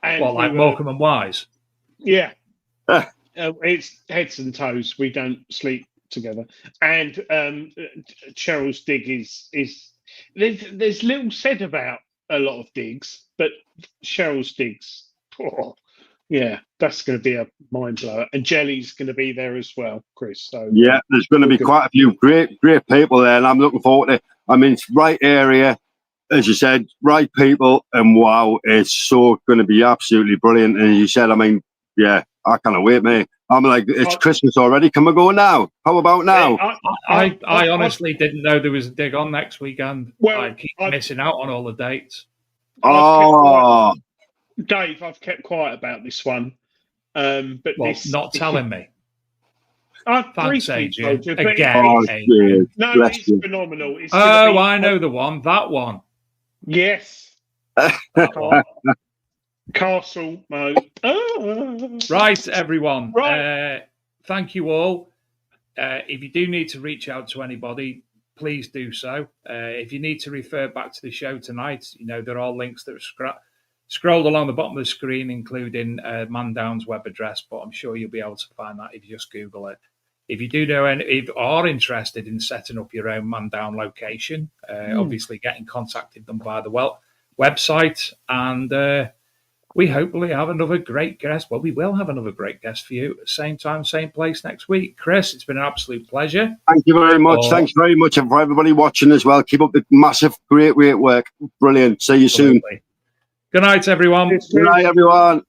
like Morecambe and Wise. Yeah, it's heads and toes. We don't sleep together. And Cheryl's dig is there's little said about a lot of digs, but Cheryl's digs, yeah, that's going to be a mind blower. And Jelly's going to be there as well, Chris. So yeah, there's going to be quite a few great people there, and I'm looking forward to it. I mean, it's right area, as you said, right people, and wow, it's so going to be absolutely brilliant. And as you said, I mean, yeah, I can't wait, mate. I'm like, it's Christmas already. Can we go now? How about now? I honestly didn't know there was a dig on next weekend. Well, I keep missing out on all the dates. Dave, I've kept quiet about this one. But not telling me. Thanks, Adrian. Again. No, it's phenomenal. I know the one. That one. Yes. Castle mode. Right, everyone. Right. Thank you all. If you do need to reach out to anybody, please do so. If you need to refer back to the show tonight, there are links that are scrolled along the bottom of the screen, including Mandown's web address, but I'm sure you'll be able to find that if you just Google it. If you do know, if you are interested in setting up your own Mandown location, obviously get in contact with them via the website, and we hopefully have another great guest. Well, we will have another great guest for you, same time, same place next week. Chris, it's been an absolute pleasure. Thank you very much. Thanks very much, and for everybody watching as well. Keep up the massive, great work. Brilliant. See you soon. Good night, everyone. Good night, everyone.